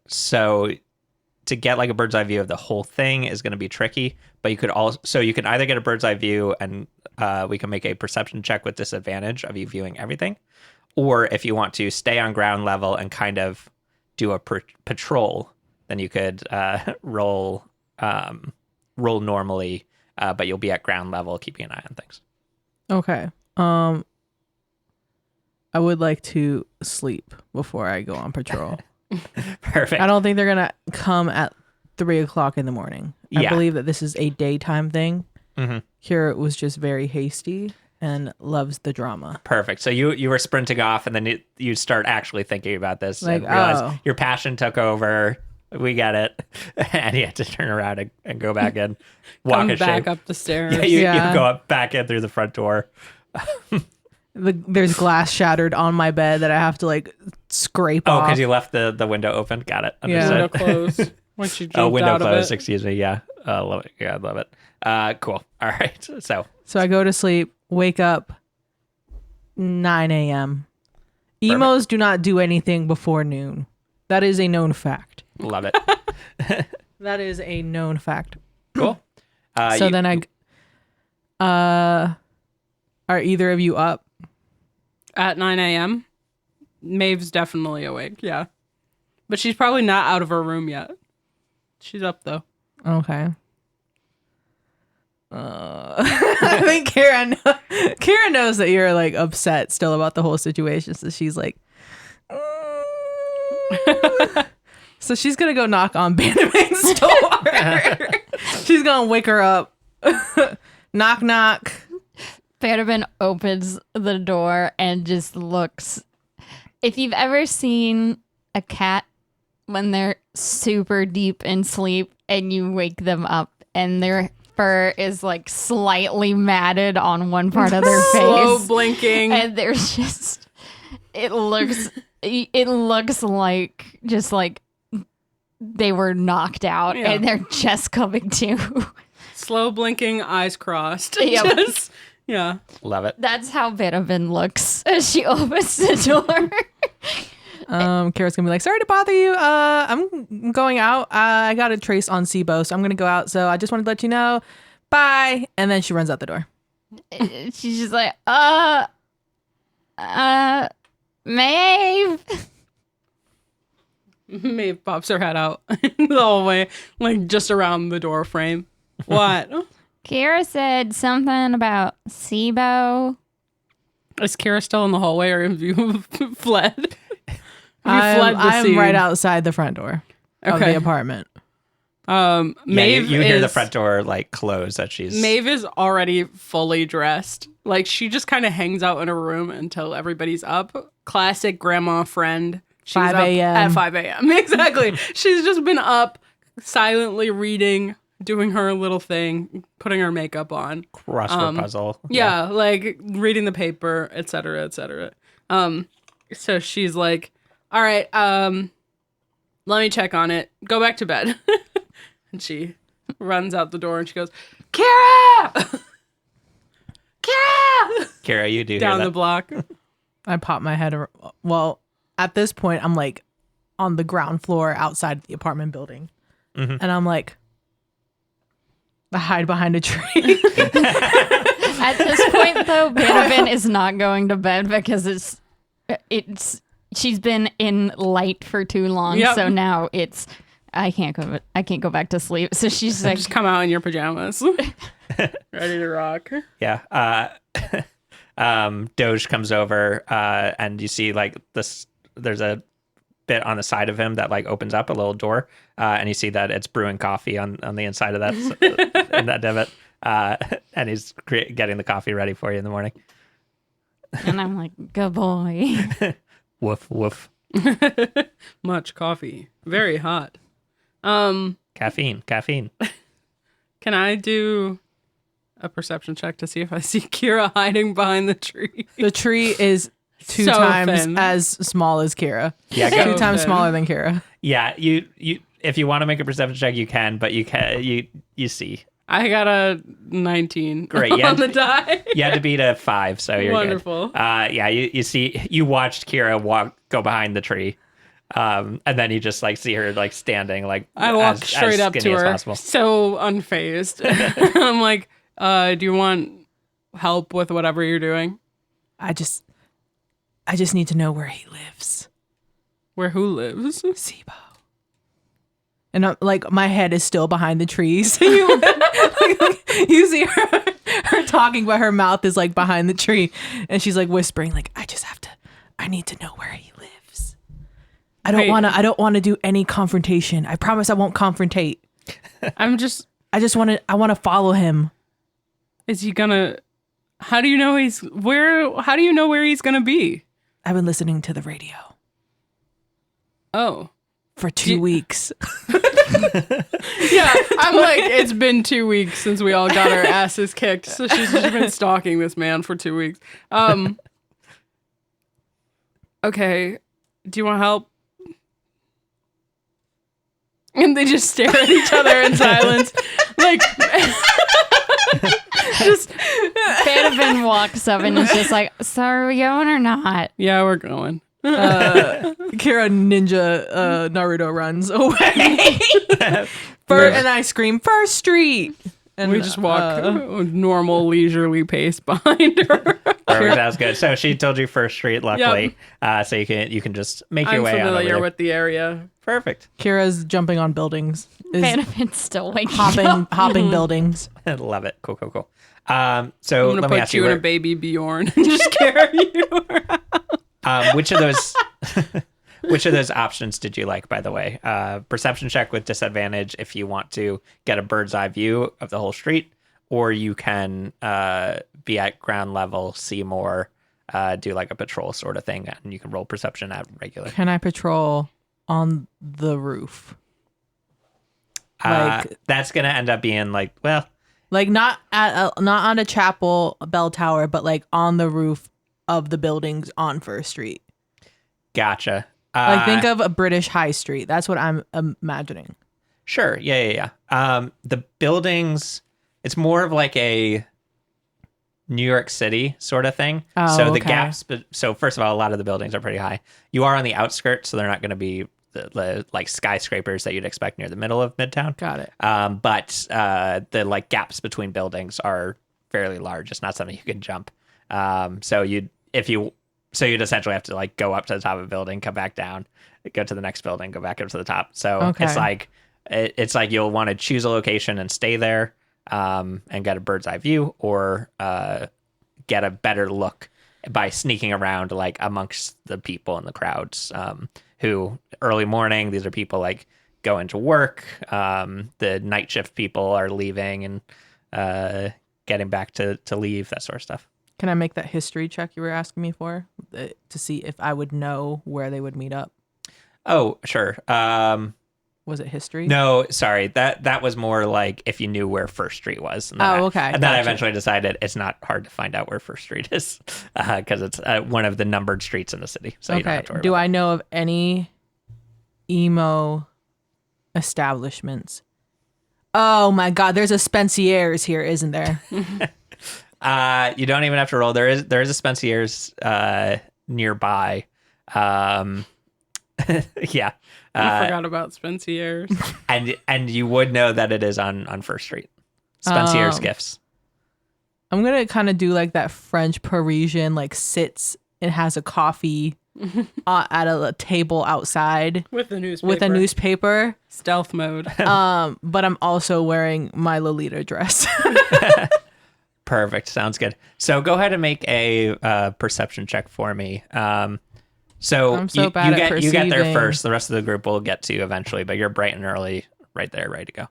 Speaker 1: So to get like a bird's eye view of the whole thing is going to be tricky, but you can either get a bird's eye view and we can make a perception check with disadvantage of you viewing everything. Or if you want to stay on ground level and kind of do a patrol, then you could roll normally, but you'll be at ground level, keeping an eye on things.
Speaker 3: Okay. I would like to sleep before I go on patrol.
Speaker 1: Perfect.
Speaker 3: I don't think they're gonna come at 3:00 in the morning. I
Speaker 1: Yeah.
Speaker 3: believe that this is a daytime thing.
Speaker 1: Mhm.
Speaker 3: Kira was just very hasty and loves the drama.
Speaker 1: Perfect. So you were sprinting off, and then you start actually thinking about this
Speaker 3: Like,
Speaker 1: and realize
Speaker 3: oh.
Speaker 1: your passion took over. We get it, and you have to turn around and go back in, walk
Speaker 4: Come
Speaker 1: a
Speaker 4: back
Speaker 1: shape.
Speaker 4: up the stairs.
Speaker 1: Yeah, you
Speaker 3: Yeah.
Speaker 1: go up back in through the front door.
Speaker 3: There's glass shattered on my bed that I have to like scrape
Speaker 1: Oh,
Speaker 3: off.
Speaker 1: because you left the window open. Got it.
Speaker 3: Yeah.
Speaker 4: Window
Speaker 1: Understood.
Speaker 4: closed. Once you jumped
Speaker 1: Oh, window
Speaker 4: out
Speaker 1: closed.
Speaker 4: of it.
Speaker 1: Excuse me. Yeah, love it. Yeah, I love it. Cool. All right. So
Speaker 3: So I go to sleep, wake up 9 a.m. Emos do not do anything before noon. That is a known fact.
Speaker 1: love it.
Speaker 3: That is a known fact.
Speaker 1: Cool.
Speaker 3: So then are either of you up?
Speaker 4: At 9 a.m. Maeve's definitely awake. Yeah. But she's probably not out of her room yet. She's up though.
Speaker 3: Okay. I think Kira knows that you're like upset still about the whole situation, so she's like, so she's gonna go knock on Bannerman's door. She's gonna wake her up. Knock, knock.
Speaker 2: Bannerman opens the door and just looks. If you've ever seen a cat when they're super deep in sleep and you wake them up and their fur is like slightly matted on one part of their
Speaker 4: Slow
Speaker 2: face,
Speaker 4: blinking.
Speaker 2: and there's just it looks like just like they were knocked out and they're just coming to.
Speaker 4: Slow blinking, eyes crossed.
Speaker 2: Yep.
Speaker 4: Just Yeah.
Speaker 1: Love it.
Speaker 2: That's how Beethoven looks as she opens the door.
Speaker 3: Kara's gonna be like, sorry to bother you. I'm going out. I got a trace on Sibo, so I'm gonna go out. So I just wanted to let you know. Bye. And then she runs out the door.
Speaker 2: She's just like, Maeve.
Speaker 4: Maeve pops her head out the hallway, like just around the door frame. What?
Speaker 2: Kira said something about SIBO.
Speaker 4: Is Kira still in the hallway, or have you fled? Have you fled the
Speaker 3: I'm
Speaker 4: scene?
Speaker 3: right outside the front door of
Speaker 4: Okay.
Speaker 3: the apartment.
Speaker 4: Maeve
Speaker 1: you hear the
Speaker 4: is-
Speaker 1: front door like close as she's.
Speaker 4: Maeve is already fully dressed. Like, she just kind of hangs out in her room until everybody's up. Classic grandma friend. She's
Speaker 3: 5
Speaker 4: up
Speaker 3: a.m..
Speaker 4: at 5 a.m. Exactly. She's just been up, silently reading, doing her little thing, putting her makeup on.
Speaker 1: Crossword puzzle.
Speaker 4: Yeah, like reading the paper, etc., etc. So she's like, all right, let me check on it. Go back to bed. And she runs out the door and she goes, Kara! Kara!
Speaker 1: Kira, you do
Speaker 4: Down
Speaker 1: hear
Speaker 4: the
Speaker 1: that.
Speaker 4: block.
Speaker 3: I pop my head. Well, at this point, I'm like on the ground floor outside the apartment building.
Speaker 1: Mhm.
Speaker 3: And I'm like, I hide behind a tree.
Speaker 2: At this point, though, Beethoven is not going to bed because it's she's been in light for too long.
Speaker 4: Yep.
Speaker 2: So now I can't go back to sleep. So she's like,
Speaker 4: Just come out in your pajamas. Ready to rock.
Speaker 1: Yeah. Doge comes over, and you see like this. There's a bit on the side of him that like opens up a little door, and you see that it's brewing coffee on the inside of that in that divot, and he's getting the coffee ready for you in the morning.
Speaker 2: and I'm like, good boy.
Speaker 1: Woof woof.
Speaker 4: Much coffee. Very hot.
Speaker 1: Caffeine.
Speaker 4: Can I do a perception check to see if I see Kira hiding behind the tree?
Speaker 3: The tree is two
Speaker 4: So
Speaker 3: times
Speaker 4: thin.
Speaker 3: as small as Kira.
Speaker 1: Yeah.
Speaker 4: So
Speaker 3: Two times
Speaker 4: thin.
Speaker 3: smaller than Kira.
Speaker 1: Yeah. You. If you want to make a perception check, you can, but you see.
Speaker 4: I got a 19
Speaker 1: Great,
Speaker 4: on
Speaker 1: yeah.
Speaker 4: the die.
Speaker 1: You had to beat a 5, so you're
Speaker 4: Wonderful.
Speaker 1: good. Yeah, you see, you watched Kira go behind the tree, and then you just like see her like standing like
Speaker 4: I walk
Speaker 1: as
Speaker 4: straight up
Speaker 1: skinny
Speaker 4: to
Speaker 1: as
Speaker 4: her,
Speaker 1: possible.
Speaker 4: so unfazed. I'm like, do you want help with whatever you're doing?
Speaker 3: I just need to know where he lives.
Speaker 4: Where who lives?
Speaker 3: Sibo. And I'm, like my head is still behind the trees. You see her talking, but her mouth is like behind the tree, and she's like whispering, like, I need to know where he lives. I
Speaker 4: Wait.
Speaker 3: don't want to do any confrontation. I promise I won't confrontate. I want to follow him.
Speaker 4: Is he gonna? How do you know How do you know where he's gonna be?
Speaker 3: I've been listening to the radio
Speaker 4: Oh,
Speaker 3: for 2 weeks.
Speaker 4: yeah. I'm like, it's been 2 weeks since we all got our asses kicked, so she's just been stalking this man for 2 weeks. Okay, do you want help? And they just stare at each other in silence, like. Just
Speaker 2: Beethoven walks up and is just like, so are we going or not?
Speaker 4: yeah, we're going.
Speaker 3: Kira ninja Naruto runs away. And I scream, First Street. And
Speaker 4: We just walk a normal, leisurely pace behind her.
Speaker 1: Perfect, that's good. So she told you First Street, luckily, so you can just make your
Speaker 4: I'm
Speaker 1: way on over
Speaker 4: familiar
Speaker 1: there.
Speaker 4: with the area.
Speaker 1: Perfect.
Speaker 3: Kira's jumping on buildings. Is
Speaker 2: Beethoven's still waking up.
Speaker 3: hopping buildings.
Speaker 1: Love it. Cool. So
Speaker 4: I'm
Speaker 1: let
Speaker 4: gonna
Speaker 1: me
Speaker 4: put
Speaker 1: ask
Speaker 4: you
Speaker 1: you,
Speaker 4: in a baby Bjorn and just carry you around.
Speaker 1: which of those which of those options did you like, by the way? Perception check with disadvantage if you want to get a bird's eye view of the whole street, or you can be at ground level, see more, do like a patrol sort of thing, and you can roll perception at regular.
Speaker 3: Can I patrol on the roof? Like-
Speaker 1: That's gonna end up being like, well,
Speaker 3: Like not on a chapel bell tower, but like on the roof of the buildings on First Street.
Speaker 1: gotcha.
Speaker 3: Like think of a British high street. That's what I'm imagining.
Speaker 1: Sure. Yeah. The buildings, it's more of like a New York City sort of thing.
Speaker 3: Oh,
Speaker 1: so the
Speaker 3: okay.
Speaker 1: gaps. So first of all, a lot of the buildings are pretty high. You are on the outskirts, so they're not going to be the like skyscrapers that you'd expect near the middle of Midtown.
Speaker 3: Got it.
Speaker 1: But the like gaps between buildings are fairly large. It's not something you can jump. So you'd essentially have to like go up to the top of a building, come back down, go to the next building, go back up to the top. So
Speaker 3: Okay.
Speaker 1: it's like you'll want to choose a location and stay there, and get a bird's eye view, or get a better look by sneaking around like amongst the people in the crowds. Who early morning, these are people like going to work. The night shift people are leaving and getting back to leave, that sort of stuff.
Speaker 3: Can I make that history check you were asking me for to see if I would know where they would meet up?
Speaker 1: Oh, sure.
Speaker 3: Was it history?
Speaker 1: No, sorry. That was more like if you knew where First Street was. And then
Speaker 3: Okay.
Speaker 1: And then I
Speaker 3: Gotcha.
Speaker 1: eventually decided it's not hard to find out where First Street is, because it's one of the numbered streets in the city. So you don't
Speaker 3: Okay.
Speaker 1: have to worry
Speaker 3: Do
Speaker 1: about
Speaker 3: I know of any emo establishments? Oh my God, there's a Spencier's here, isn't there?
Speaker 1: You don't even have to roll. There is a Spencier's nearby. Yeah.
Speaker 4: I forgot about Spencier's.
Speaker 1: And you would know that it is on First Street. Spencier's Gifts.
Speaker 3: I'm gonna kind of do like that French Parisian, like sits and has a coffee at a table outside
Speaker 4: With the newspaper.
Speaker 3: with a newspaper.
Speaker 4: Stealth mode.
Speaker 3: But I'm also wearing my Lolita dress.
Speaker 1: Perfect. Sounds good. So go ahead and make a perception check for me. So
Speaker 3: I'm so
Speaker 1: you
Speaker 3: bad at
Speaker 1: get there
Speaker 3: perceiving.
Speaker 1: first. The rest of the group will get to you eventually, but you're bright and early, right there, ready to go.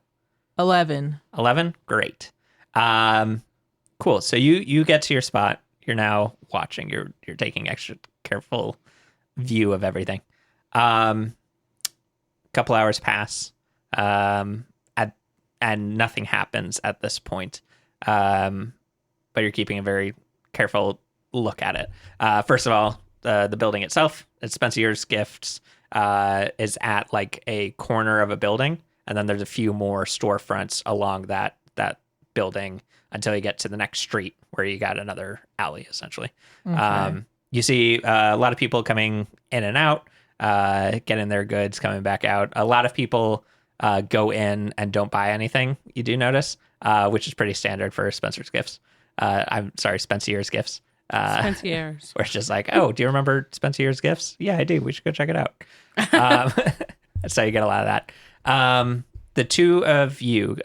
Speaker 3: 11.
Speaker 1: 11, great. Cool. So you get to your spot. You're now watching. You're taking extra careful view of everything. Couple hours pass, and nothing happens at this point. But you're keeping a very careful look at it. First of all, the building itself, it's Spencer's Gifts, is at like a corner of a building, and then there's a few more storefronts along that building until you get to the next street where you got another alley, essentially.
Speaker 3: Okay.
Speaker 1: You see a lot of people coming in and out, getting their goods, coming back out. A lot of people go in and don't buy anything, you do notice, which is pretty standard for Spencer's Gifts. I'm sorry, Spencer's Gifts.
Speaker 4: Spencier's.
Speaker 1: Where it's just like, oh, do you remember Spencer's Gifts? Yeah, I do. We should go check it out. So you get a lot of that. The two of you,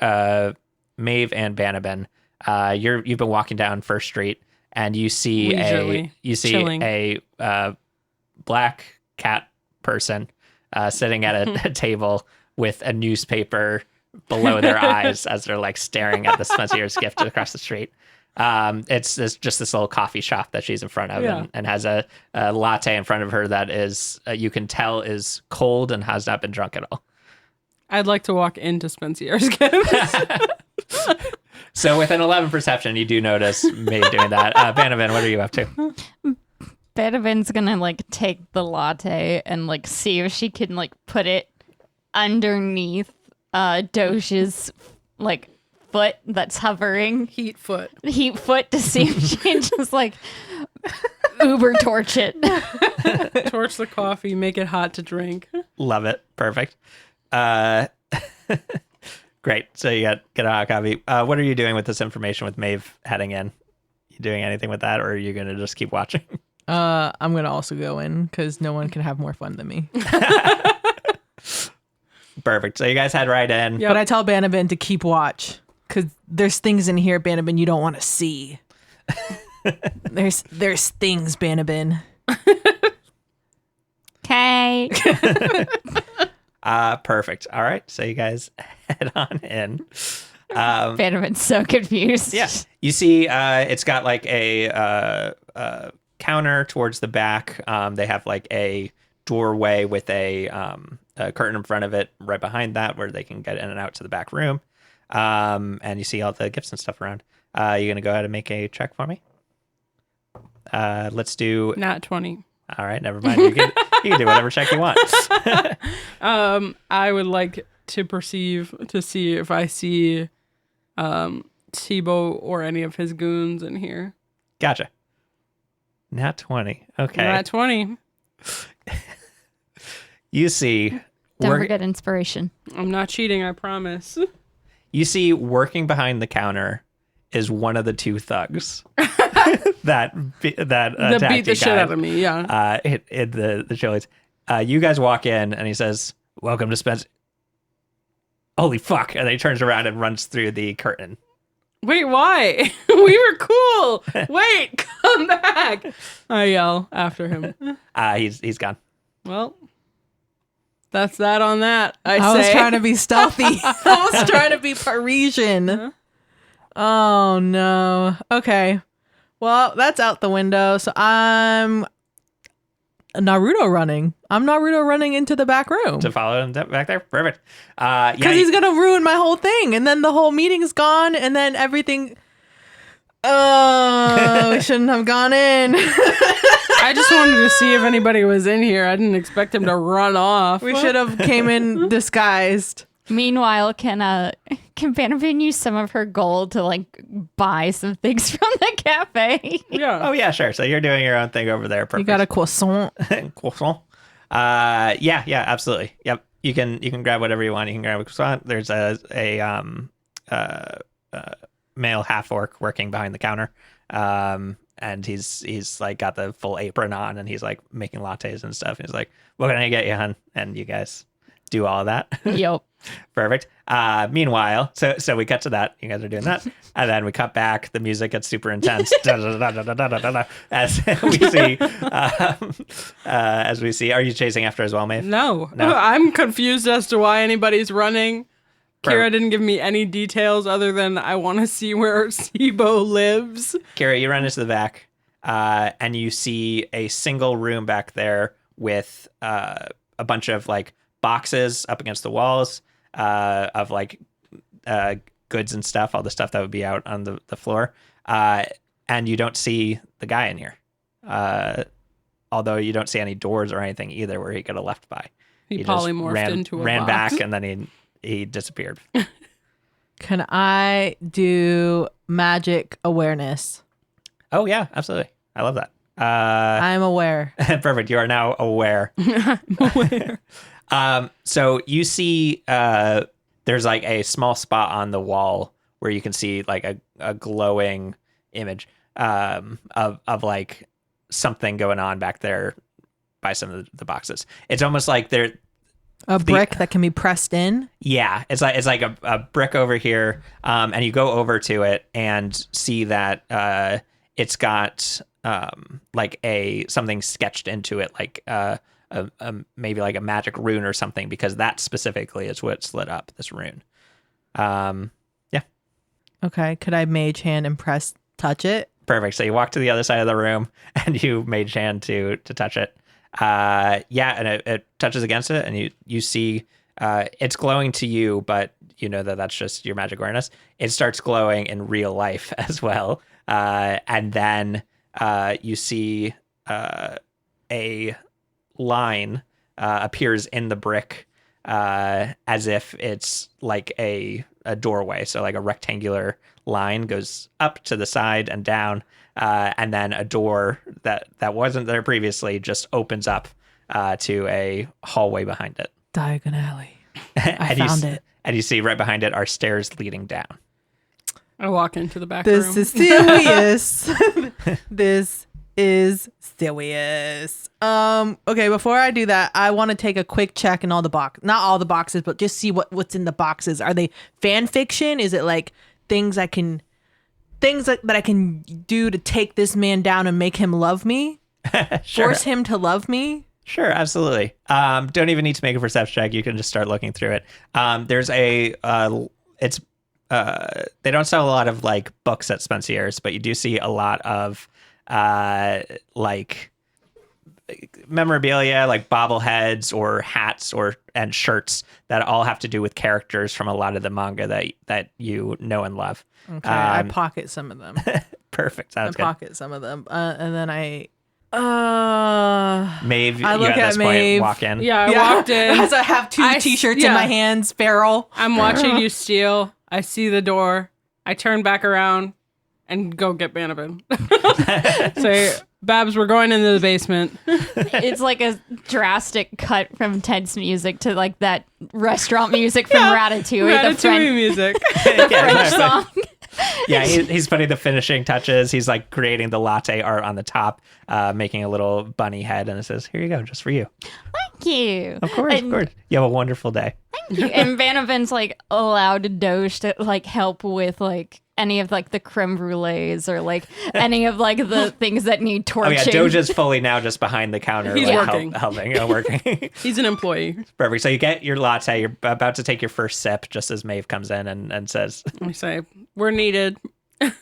Speaker 1: Maeve and Banabin, you've been walking down First Street, and you see
Speaker 4: Leisurely, chilling.
Speaker 1: a black cat person sitting at a table with a newspaper below their eyes as they're like staring at the Spencer's Gift across the street. It's just this little coffee shop that she's in front of,
Speaker 4: Yeah.
Speaker 1: and has a latte in front of her that is you can tell is cold and has not been drunk at all.
Speaker 4: I'd like to walk into Spencier's Gifts.
Speaker 1: So with an 11 perception, you do notice Maeve doing that. Banabin, what are you up to?
Speaker 2: Banavin's gonna like take the latte and like see if she can like put it underneath Doge's like foot that's hovering,
Speaker 4: Heat foot.
Speaker 2: heat foot, to see if she can just like Uber torch it.
Speaker 4: Torch the coffee, make it hot to drink.
Speaker 1: Love it. Perfect. Great. So you get a hot coffee. What are you doing with this information with Maeve heading in? You doing anything with that, or are you going to just keep watching?
Speaker 3: I'm gonna also go in because no one can have more fun than me.
Speaker 1: Perfect. So you guys head right in.
Speaker 4: Yep.
Speaker 3: But I tell Banabin to keep watch because there's things in here, Banabin, you don't want to see. there's things, Banabin.
Speaker 2: Okay.
Speaker 1: Perfect. All right. So you guys head on in.
Speaker 2: Banavin's so confused.
Speaker 1: Yeah. You see, it's got like a counter towards the back. They have like a doorway with a curtain in front of it right behind that where they can get in and out to the back room. And you see all the gifts and stuff around. You're going to go ahead and make a check for me? Let's do...
Speaker 4: Not 20.
Speaker 1: All right, never mind. You can do whatever check you want.
Speaker 4: I would like to perceive to see if I see Tebow or any of his goons in here.
Speaker 1: Gotcha. Nat 20. Okay.
Speaker 4: Nat 20.
Speaker 1: You see,
Speaker 2: Don't forget inspiration.
Speaker 4: I'm not cheating, I promise.
Speaker 1: you see, working behind the counter is one of the two thugs that
Speaker 4: That
Speaker 1: attacked
Speaker 4: beat the
Speaker 1: you
Speaker 4: shit
Speaker 1: guys.
Speaker 4: out of me, yeah.
Speaker 1: In the Chili's. You guys walk in and he says, "Welcome to Spence." Holy fuck! And then he turns around and runs through the curtain.
Speaker 4: Wait, why? We were cool. Wait, come back. I yell after him.
Speaker 1: He's gone.
Speaker 4: Well, that's that on that. I
Speaker 3: was
Speaker 4: say.
Speaker 3: trying to be stealthy. I was trying to be Parisian. Oh no. Okay. Well, that's out the window. So I'm Naruto running. I'm Naruto running into the back room.
Speaker 1: To follow him back there. Perfect. Yeah.
Speaker 3: Because he's gonna ruin my whole thing, and then the whole meeting's gone, and then everything. Oh, we shouldn't have gone in.
Speaker 4: I just wanted to see if anybody was in here. I didn't expect him to run off.
Speaker 3: We should have came in disguised.
Speaker 2: Meanwhile, can Vandervin use some of her gold to like buy some things from the cafe?
Speaker 4: Yeah.
Speaker 1: Oh yeah, sure. So you're doing your own thing over there. Perfect.
Speaker 3: You got a croissant.
Speaker 1: croissant. Yeah, absolutely. Yep. You can grab whatever you want. You can grab a croissant. There's a male half orc working behind the counter. And he's like got the full apron on and he's like making lattes and stuff. And he's like, "What can I get you, hun?" And you guys do all of that.
Speaker 2: Yep.
Speaker 1: Perfect. Meanwhile, so we cut to that. You guys are doing that, and then we cut back. The music gets super intense as we see. Are you chasing after as well, Maeve?
Speaker 4: No.
Speaker 1: No.
Speaker 4: I'm confused as to why anybody's running. Kira
Speaker 1: Perfect.
Speaker 4: didn't give me any details other than I want to see where Sibo lives.
Speaker 1: Kira, you run into the back, and you see a single room back there with a bunch of like boxes up against the walls of like goods and stuff, all the stuff that would be out on the floor. And you don't see the guy in here. Although you don't see any doors or anything either where he could have left by.
Speaker 4: He
Speaker 1: just
Speaker 4: polymorphed into a
Speaker 1: ran
Speaker 4: box.
Speaker 1: back and then he disappeared.
Speaker 3: Can I do magic awareness?
Speaker 1: Oh yeah, absolutely. I love that.
Speaker 3: I'm aware.
Speaker 1: Perfect. You are now aware. So you see there's like a small spot on the wall where you can see like a glowing image of like something going on back there by some of the boxes. It's almost like they're
Speaker 3: A brick that can be pressed in.
Speaker 1: yeah, it's like a brick over here, and you go over to it and see that it's got like something sketched into it, like maybe like a magic rune or something, because that specifically is what's lit up this rune. Yeah,
Speaker 3: Okay. Could I mage hand and touch it?
Speaker 1: perfect. So you walk to the other side of the room and you mage hand to touch it. Yeah, and it touches against it, and you see it's glowing to you, but you know that's just your magic awareness. It starts glowing in real life as well, and then you see a line appears in the brick as if it's like a doorway, so like a rectangular line goes up to the side and down, and then a door that wasn't there previously just opens up to a hallway behind it.
Speaker 3: Diagon Alley. I
Speaker 1: And
Speaker 3: found it.
Speaker 1: And you see right behind it are stairs leading down.
Speaker 4: I walk into the back
Speaker 3: This
Speaker 4: room.
Speaker 3: is serious. This is serious. Okay, before I do that, I want to take a quick check in all the not all the boxes, but just see what's in the boxes. Are they fan fiction? Is it like things that I can do to take this man down and make him love me?
Speaker 1: Sure.
Speaker 3: Force him to love me?
Speaker 1: Sure, absolutely. Don't even need to make a perception check. You can just start looking through it. There's they don't sell a lot of like books at Spencier's, but you do see a lot of like memorabilia, like bobbleheads or hats and shirts that all have to do with characters from a lot of the manga that you know and love.
Speaker 3: Okay, I pocket some of them.
Speaker 1: Perfect. Sounds good.
Speaker 3: Pocket some of them, and then I.
Speaker 1: Maeve,
Speaker 3: I
Speaker 1: you
Speaker 3: look
Speaker 1: at
Speaker 3: at
Speaker 1: this
Speaker 3: Maeve.
Speaker 1: point walk in.
Speaker 4: Yeah, I walked in.
Speaker 3: As I have two T-shirts in my hands, feral.
Speaker 4: I'm watching you steal. I see the door. I turn back around and go get Banabin. Say, Babs, we're going into the basement.
Speaker 2: It's like a drastic cut from Ted's music to like that restaurant music from Ratatouille, the
Speaker 4: Ratatouille music.
Speaker 2: French song.
Speaker 1: Yeah, he's putting the finishing touches. He's like creating the latte art on the top, making a little bunny head, and it says, "Here you go, just for you."
Speaker 2: Thank you.
Speaker 1: Of course,
Speaker 2: And-
Speaker 1: of course. You have a wonderful day.
Speaker 2: And Vanavin's like allowed Doge to like help with like any of like the creme brulees or like any of like the things that need
Speaker 1: Oh
Speaker 2: torching.
Speaker 1: yeah, Doge is fully now just behind the counter,
Speaker 4: He's
Speaker 1: like,
Speaker 4: working.
Speaker 1: helping, working.
Speaker 4: He's an employee.
Speaker 1: Perfect. So you get your latte. You're about to take your first sip, just as Maeve comes in and says,
Speaker 4: I say, we're needed. And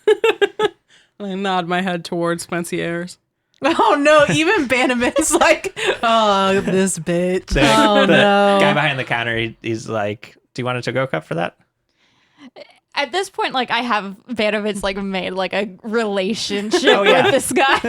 Speaker 4: I nod my head towards Concierge.
Speaker 3: Oh no, even Banavin's like, oh, this bitch.
Speaker 1: the,
Speaker 3: Oh
Speaker 1: the
Speaker 3: no.
Speaker 1: guy behind the counter, he's like, "Do you want a to-go cup for that?"
Speaker 2: At this point, like I have Vanavin's like made like a relationship
Speaker 1: Oh, yeah.
Speaker 2: with this guy.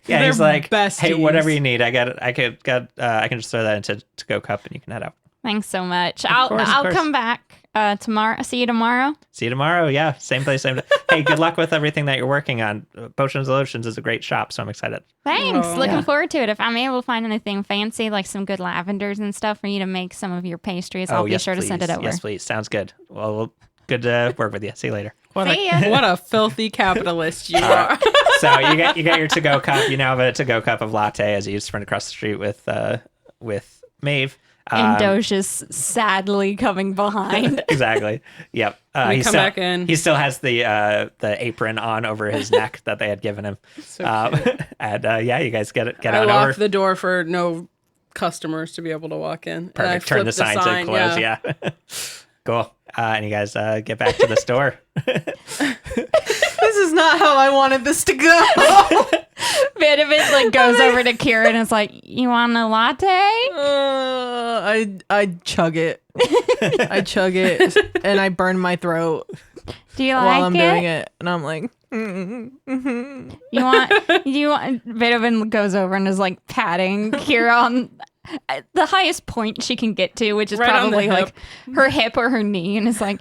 Speaker 1: Yeah, he's
Speaker 4: They're
Speaker 1: like, "Hey,
Speaker 4: besties.
Speaker 1: whatever you need, I can just throw that into to-go cup and you can head out."
Speaker 2: Thanks so much. I'll
Speaker 1: course, of
Speaker 2: I'll
Speaker 1: course.
Speaker 2: come back tomorrow. See you tomorrow.
Speaker 1: See you tomorrow. Yeah, same place, same day. Hey, good luck with everything that you're working on. Potions and Lotions is a great shop, so I'm excited.
Speaker 2: Thanks.
Speaker 4: Oh.
Speaker 2: Looking
Speaker 1: Yeah.
Speaker 2: forward to it. If I'm able to find anything fancy, like some good lavenders and stuff for you to make some of your pastries, I'll be
Speaker 1: yes,
Speaker 2: sure
Speaker 1: please.
Speaker 2: to send it over.
Speaker 1: Yes, please. Sounds good. Well, good to work with you. See you later.
Speaker 2: See ya.
Speaker 4: What a filthy capitalist you are.
Speaker 1: So you get your to-go cup. You now have a to-go cup of latte as you sprint across the street with Maeve.
Speaker 2: And Doge is sadly coming behind.
Speaker 1: Exactly. Yep.
Speaker 4: We
Speaker 1: he
Speaker 4: come
Speaker 1: still,
Speaker 4: back in.
Speaker 1: He still has the apron on over his neck that they had given him.
Speaker 4: So cute.
Speaker 1: And yeah, you guys get
Speaker 4: I
Speaker 1: on
Speaker 4: lock
Speaker 1: over.
Speaker 4: the door for no customers to be able to walk in. And I
Speaker 1: Perfect. Turn
Speaker 4: flip
Speaker 1: the sign to close. Yeah. Cool. And you guys get back to the store.
Speaker 3: This is not how I wanted this to go.
Speaker 2: Vanavin's like goes over to Kira and is like, "You want a latte?"
Speaker 3: I chug it. I chug it and I burn my throat
Speaker 2: Do you
Speaker 3: while
Speaker 2: like
Speaker 3: I'm
Speaker 2: it?
Speaker 3: doing it. And I'm like,
Speaker 2: You want? Vanavin goes over and is like patting Kira on the highest point she can get to, which is
Speaker 4: Right on the
Speaker 2: probably
Speaker 4: hip.
Speaker 2: like her hip or her knee, and is like,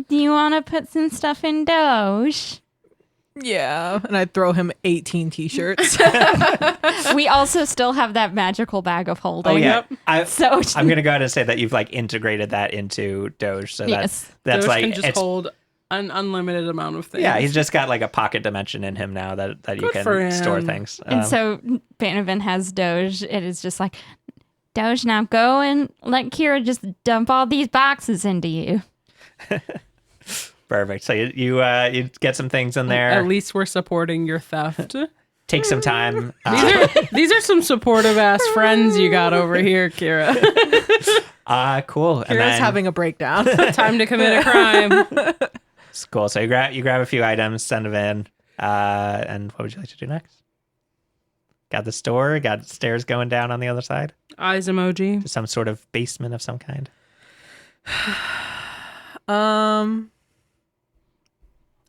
Speaker 2: "Do you want to put some stuff in Doge?"
Speaker 3: yeah. And I throw him 18 t-shirts.
Speaker 2: We also still have that magical bag of holding.
Speaker 1: Oh yeah.
Speaker 2: So
Speaker 1: I'm gonna go ahead and say that you've like integrated that into Doge, so
Speaker 2: Yes.
Speaker 1: that's
Speaker 4: Doge
Speaker 1: like
Speaker 4: can just
Speaker 1: it's
Speaker 4: hold an unlimited amount of things.
Speaker 1: yeah. He's just got like a pocket dimension in him now that you
Speaker 4: Good for
Speaker 1: can store
Speaker 4: him.
Speaker 1: things.
Speaker 2: And so Vanavin has Doge. It is just like, Doge, now go and let Kira just dump all these boxes into you.
Speaker 1: Perfect. So you get some things in there.
Speaker 4: At least we're supporting your theft.
Speaker 1: Take some time.
Speaker 4: These are some supportive ass friends you got over here, Kira.
Speaker 1: Cool. And
Speaker 3: Kira's
Speaker 1: then,
Speaker 3: having a breakdown.
Speaker 4: Time to commit a crime.
Speaker 1: it's cool. So you grab a few items, send them in. And what would you like to do next? Got the store. Got stairs going down on the other side.
Speaker 4: Eyes emoji.
Speaker 1: To some sort of basement of some kind.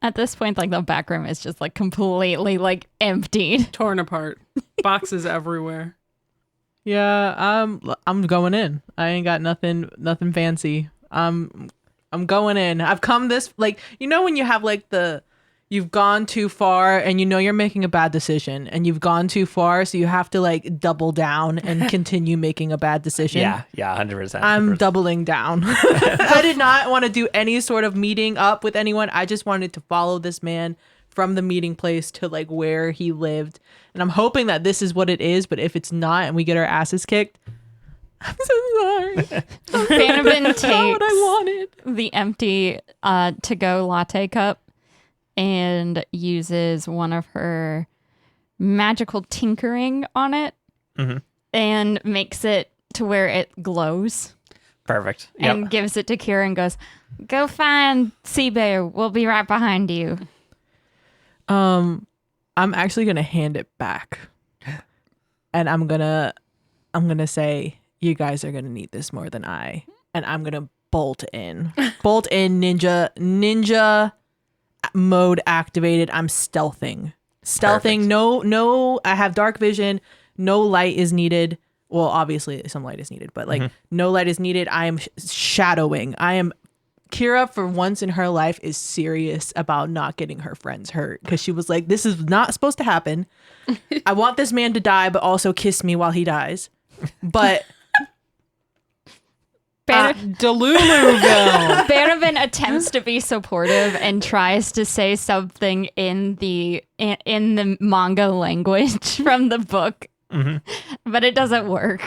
Speaker 2: At this point, like the back room is just like completely like emptied.
Speaker 4: Torn apart. Boxes everywhere.
Speaker 3: Yeah, I'm going in. I ain't got nothing fancy. I'm going in. I've come this like when you have like you've gone too far and you're making a bad decision and you've gone too far, so you have to like double down and continue making a bad decision.
Speaker 1: Yeah, 100%.
Speaker 3: I'm doubling down. I did not want to do any sort of meeting up with anyone. I just wanted to follow this man from the meeting place to like where he lived. And I'm hoping that this is what it is, but if it's not and we get our asses kicked, I'm so sorry.
Speaker 2: Vanavin
Speaker 3: That's not what I
Speaker 2: takes
Speaker 3: wanted.
Speaker 2: the empty to-go latte cup and uses one of her magical tinkering on it
Speaker 1: Mhm.
Speaker 2: and makes it to where it glows.
Speaker 1: Perfect. Yep.
Speaker 2: And gives it to Kira and goes, "Go find Sea Bear. We'll be right behind you."
Speaker 3: I'm actually gonna hand it back. And I'm gonna say, you guys are gonna need this more than I. And I'm gonna bolt in. Bolt in, ninja mode activated. I'm stealthing.
Speaker 1: Perfect.
Speaker 3: No, I have dark vision. No light is needed. Well, obviously some light is needed, but like no light is needed. I am shadowing. I am Kira, for once in her life, is serious about not getting her friends hurt because she was like, this is not supposed to happen. I want this man to die, but also kiss me while he dies. But
Speaker 4: Deluluville.
Speaker 2: Bannerman attempts to be supportive and tries to say something in the manga language from the book, but it doesn't work.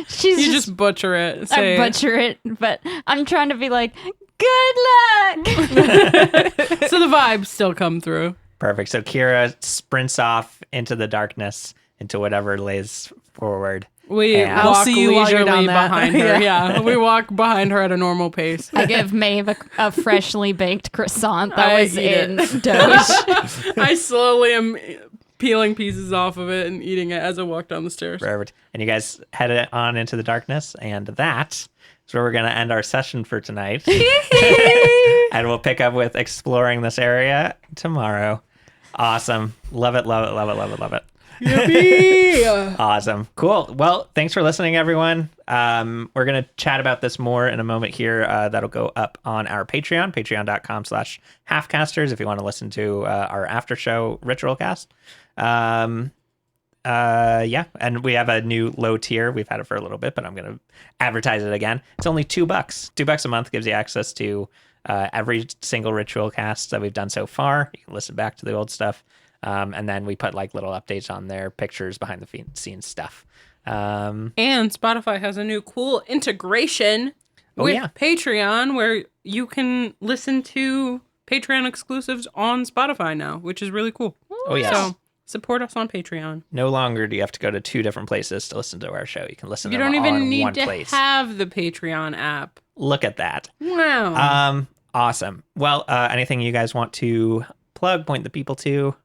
Speaker 2: She's
Speaker 4: You just butcher it.
Speaker 2: I
Speaker 4: Say,
Speaker 2: butcher it, but I'm trying to be like, good luck.
Speaker 4: so the vibes still come through.
Speaker 1: Perfect. So Kira sprints off into the darkness, into whatever lays forward.
Speaker 4: We
Speaker 1: Yeah.
Speaker 3: I'll
Speaker 4: walk
Speaker 3: see you while you're
Speaker 4: leisurely
Speaker 3: down that.
Speaker 4: behind her. Yeah, we walk behind her at a normal pace.
Speaker 2: I give Maeve a freshly baked croissant that
Speaker 4: I
Speaker 2: was
Speaker 4: eat
Speaker 2: in
Speaker 4: it.
Speaker 2: Doge.
Speaker 4: I slowly am peeling pieces off of it and eating it as I walk down the stairs.
Speaker 1: Perfect. And you guys head on into the darkness, and that is where we're going to end our session for tonight. And we'll pick up with exploring this area tomorrow. Awesome. Love it, love it, love it, love it, love it.
Speaker 4: Yippee!
Speaker 1: Awesome. Cool. Well, thanks for listening, everyone. We're going to chat about this more in a moment here. That'll go up on our Patreon, patreon.com/halfcasters, if you want to listen to our after show ritual cast. Yeah. And we have a new low tier. We've had it for a little bit, but I'm going to advertise it again. It's only $2. $2 a month gives you access to every single ritual cast that we've done so far. You can listen back to the old stuff. And then we put like little updates on their pictures, behind the scenes stuff.
Speaker 4: And Spotify has a new cool integration with Patreon where you can listen to Patreon exclusives on Spotify now, which is really cool.
Speaker 1: Oh, yes.
Speaker 4: So support us on Patreon.
Speaker 1: No longer do you have to go to 2 different places to listen to our show. You can listen to
Speaker 4: You
Speaker 1: them
Speaker 4: don't
Speaker 1: all
Speaker 4: even
Speaker 1: in
Speaker 4: need
Speaker 1: one
Speaker 4: to
Speaker 1: place.
Speaker 4: have the Patreon app.
Speaker 1: Look at that.
Speaker 4: Wow.
Speaker 1: Awesome. Well, anything you guys want to plug, point the people to?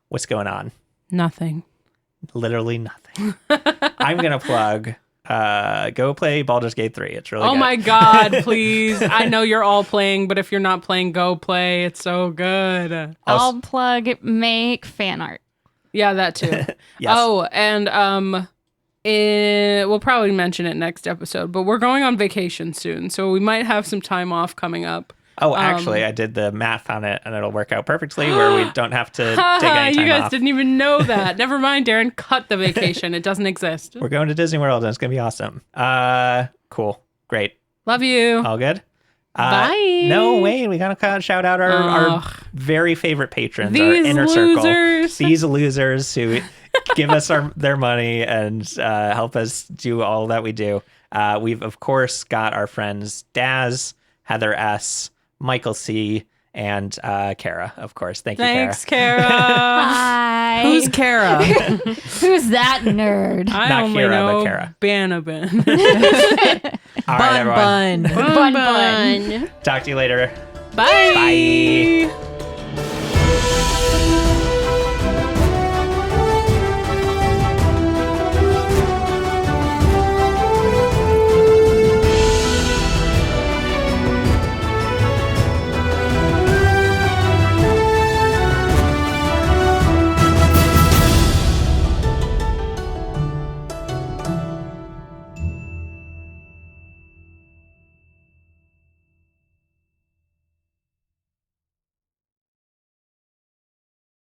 Speaker 1: What's going on?
Speaker 4: Nothing.
Speaker 1: Literally nothing. I'm going to plug go play Baldur's Gate 3. It's really good.
Speaker 4: Oh my God, please. I know you're all playing, but if you're not playing, go play. It's so good.
Speaker 2: I'll plug make fan art.
Speaker 4: Yeah, that too.
Speaker 1: Yes.
Speaker 4: Oh, and we'll probably mention it next episode, but we're going on vacation soon, so we might have some time off coming up.
Speaker 1: Oh, actually, I did the math on it, and it'll work out perfectly where we don't have to take any time
Speaker 4: You guys
Speaker 1: off.
Speaker 4: didn't even know that. Never mind, Darren. Cut the vacation. It doesn't exist.
Speaker 1: We're going to Disney World, and it's going to be awesome. Cool. Great.
Speaker 4: Love you.
Speaker 1: All good?
Speaker 4: Bye.
Speaker 1: No, wait. We got to shout out our
Speaker 4: Ugh.
Speaker 1: very favorite patrons, our
Speaker 4: These
Speaker 1: inner
Speaker 4: losers.
Speaker 1: circle. These losers who give us their money and help us do all that we do. We've, of course, got our friends Daz, Heather S., Michael C., and Kara, of course. Thank you, Kara.
Speaker 4: Thanks, Kara.
Speaker 2: Hi.
Speaker 3: Who's Kara?
Speaker 2: Who's that nerd?
Speaker 4: I
Speaker 1: Not
Speaker 4: only
Speaker 1: Kira, but
Speaker 4: know
Speaker 1: Kara.
Speaker 4: Banabin.
Speaker 1: All right, everyone.
Speaker 3: Bun.
Speaker 2: Bun.
Speaker 1: Talk to you later.
Speaker 4: Bye.
Speaker 1: Bye.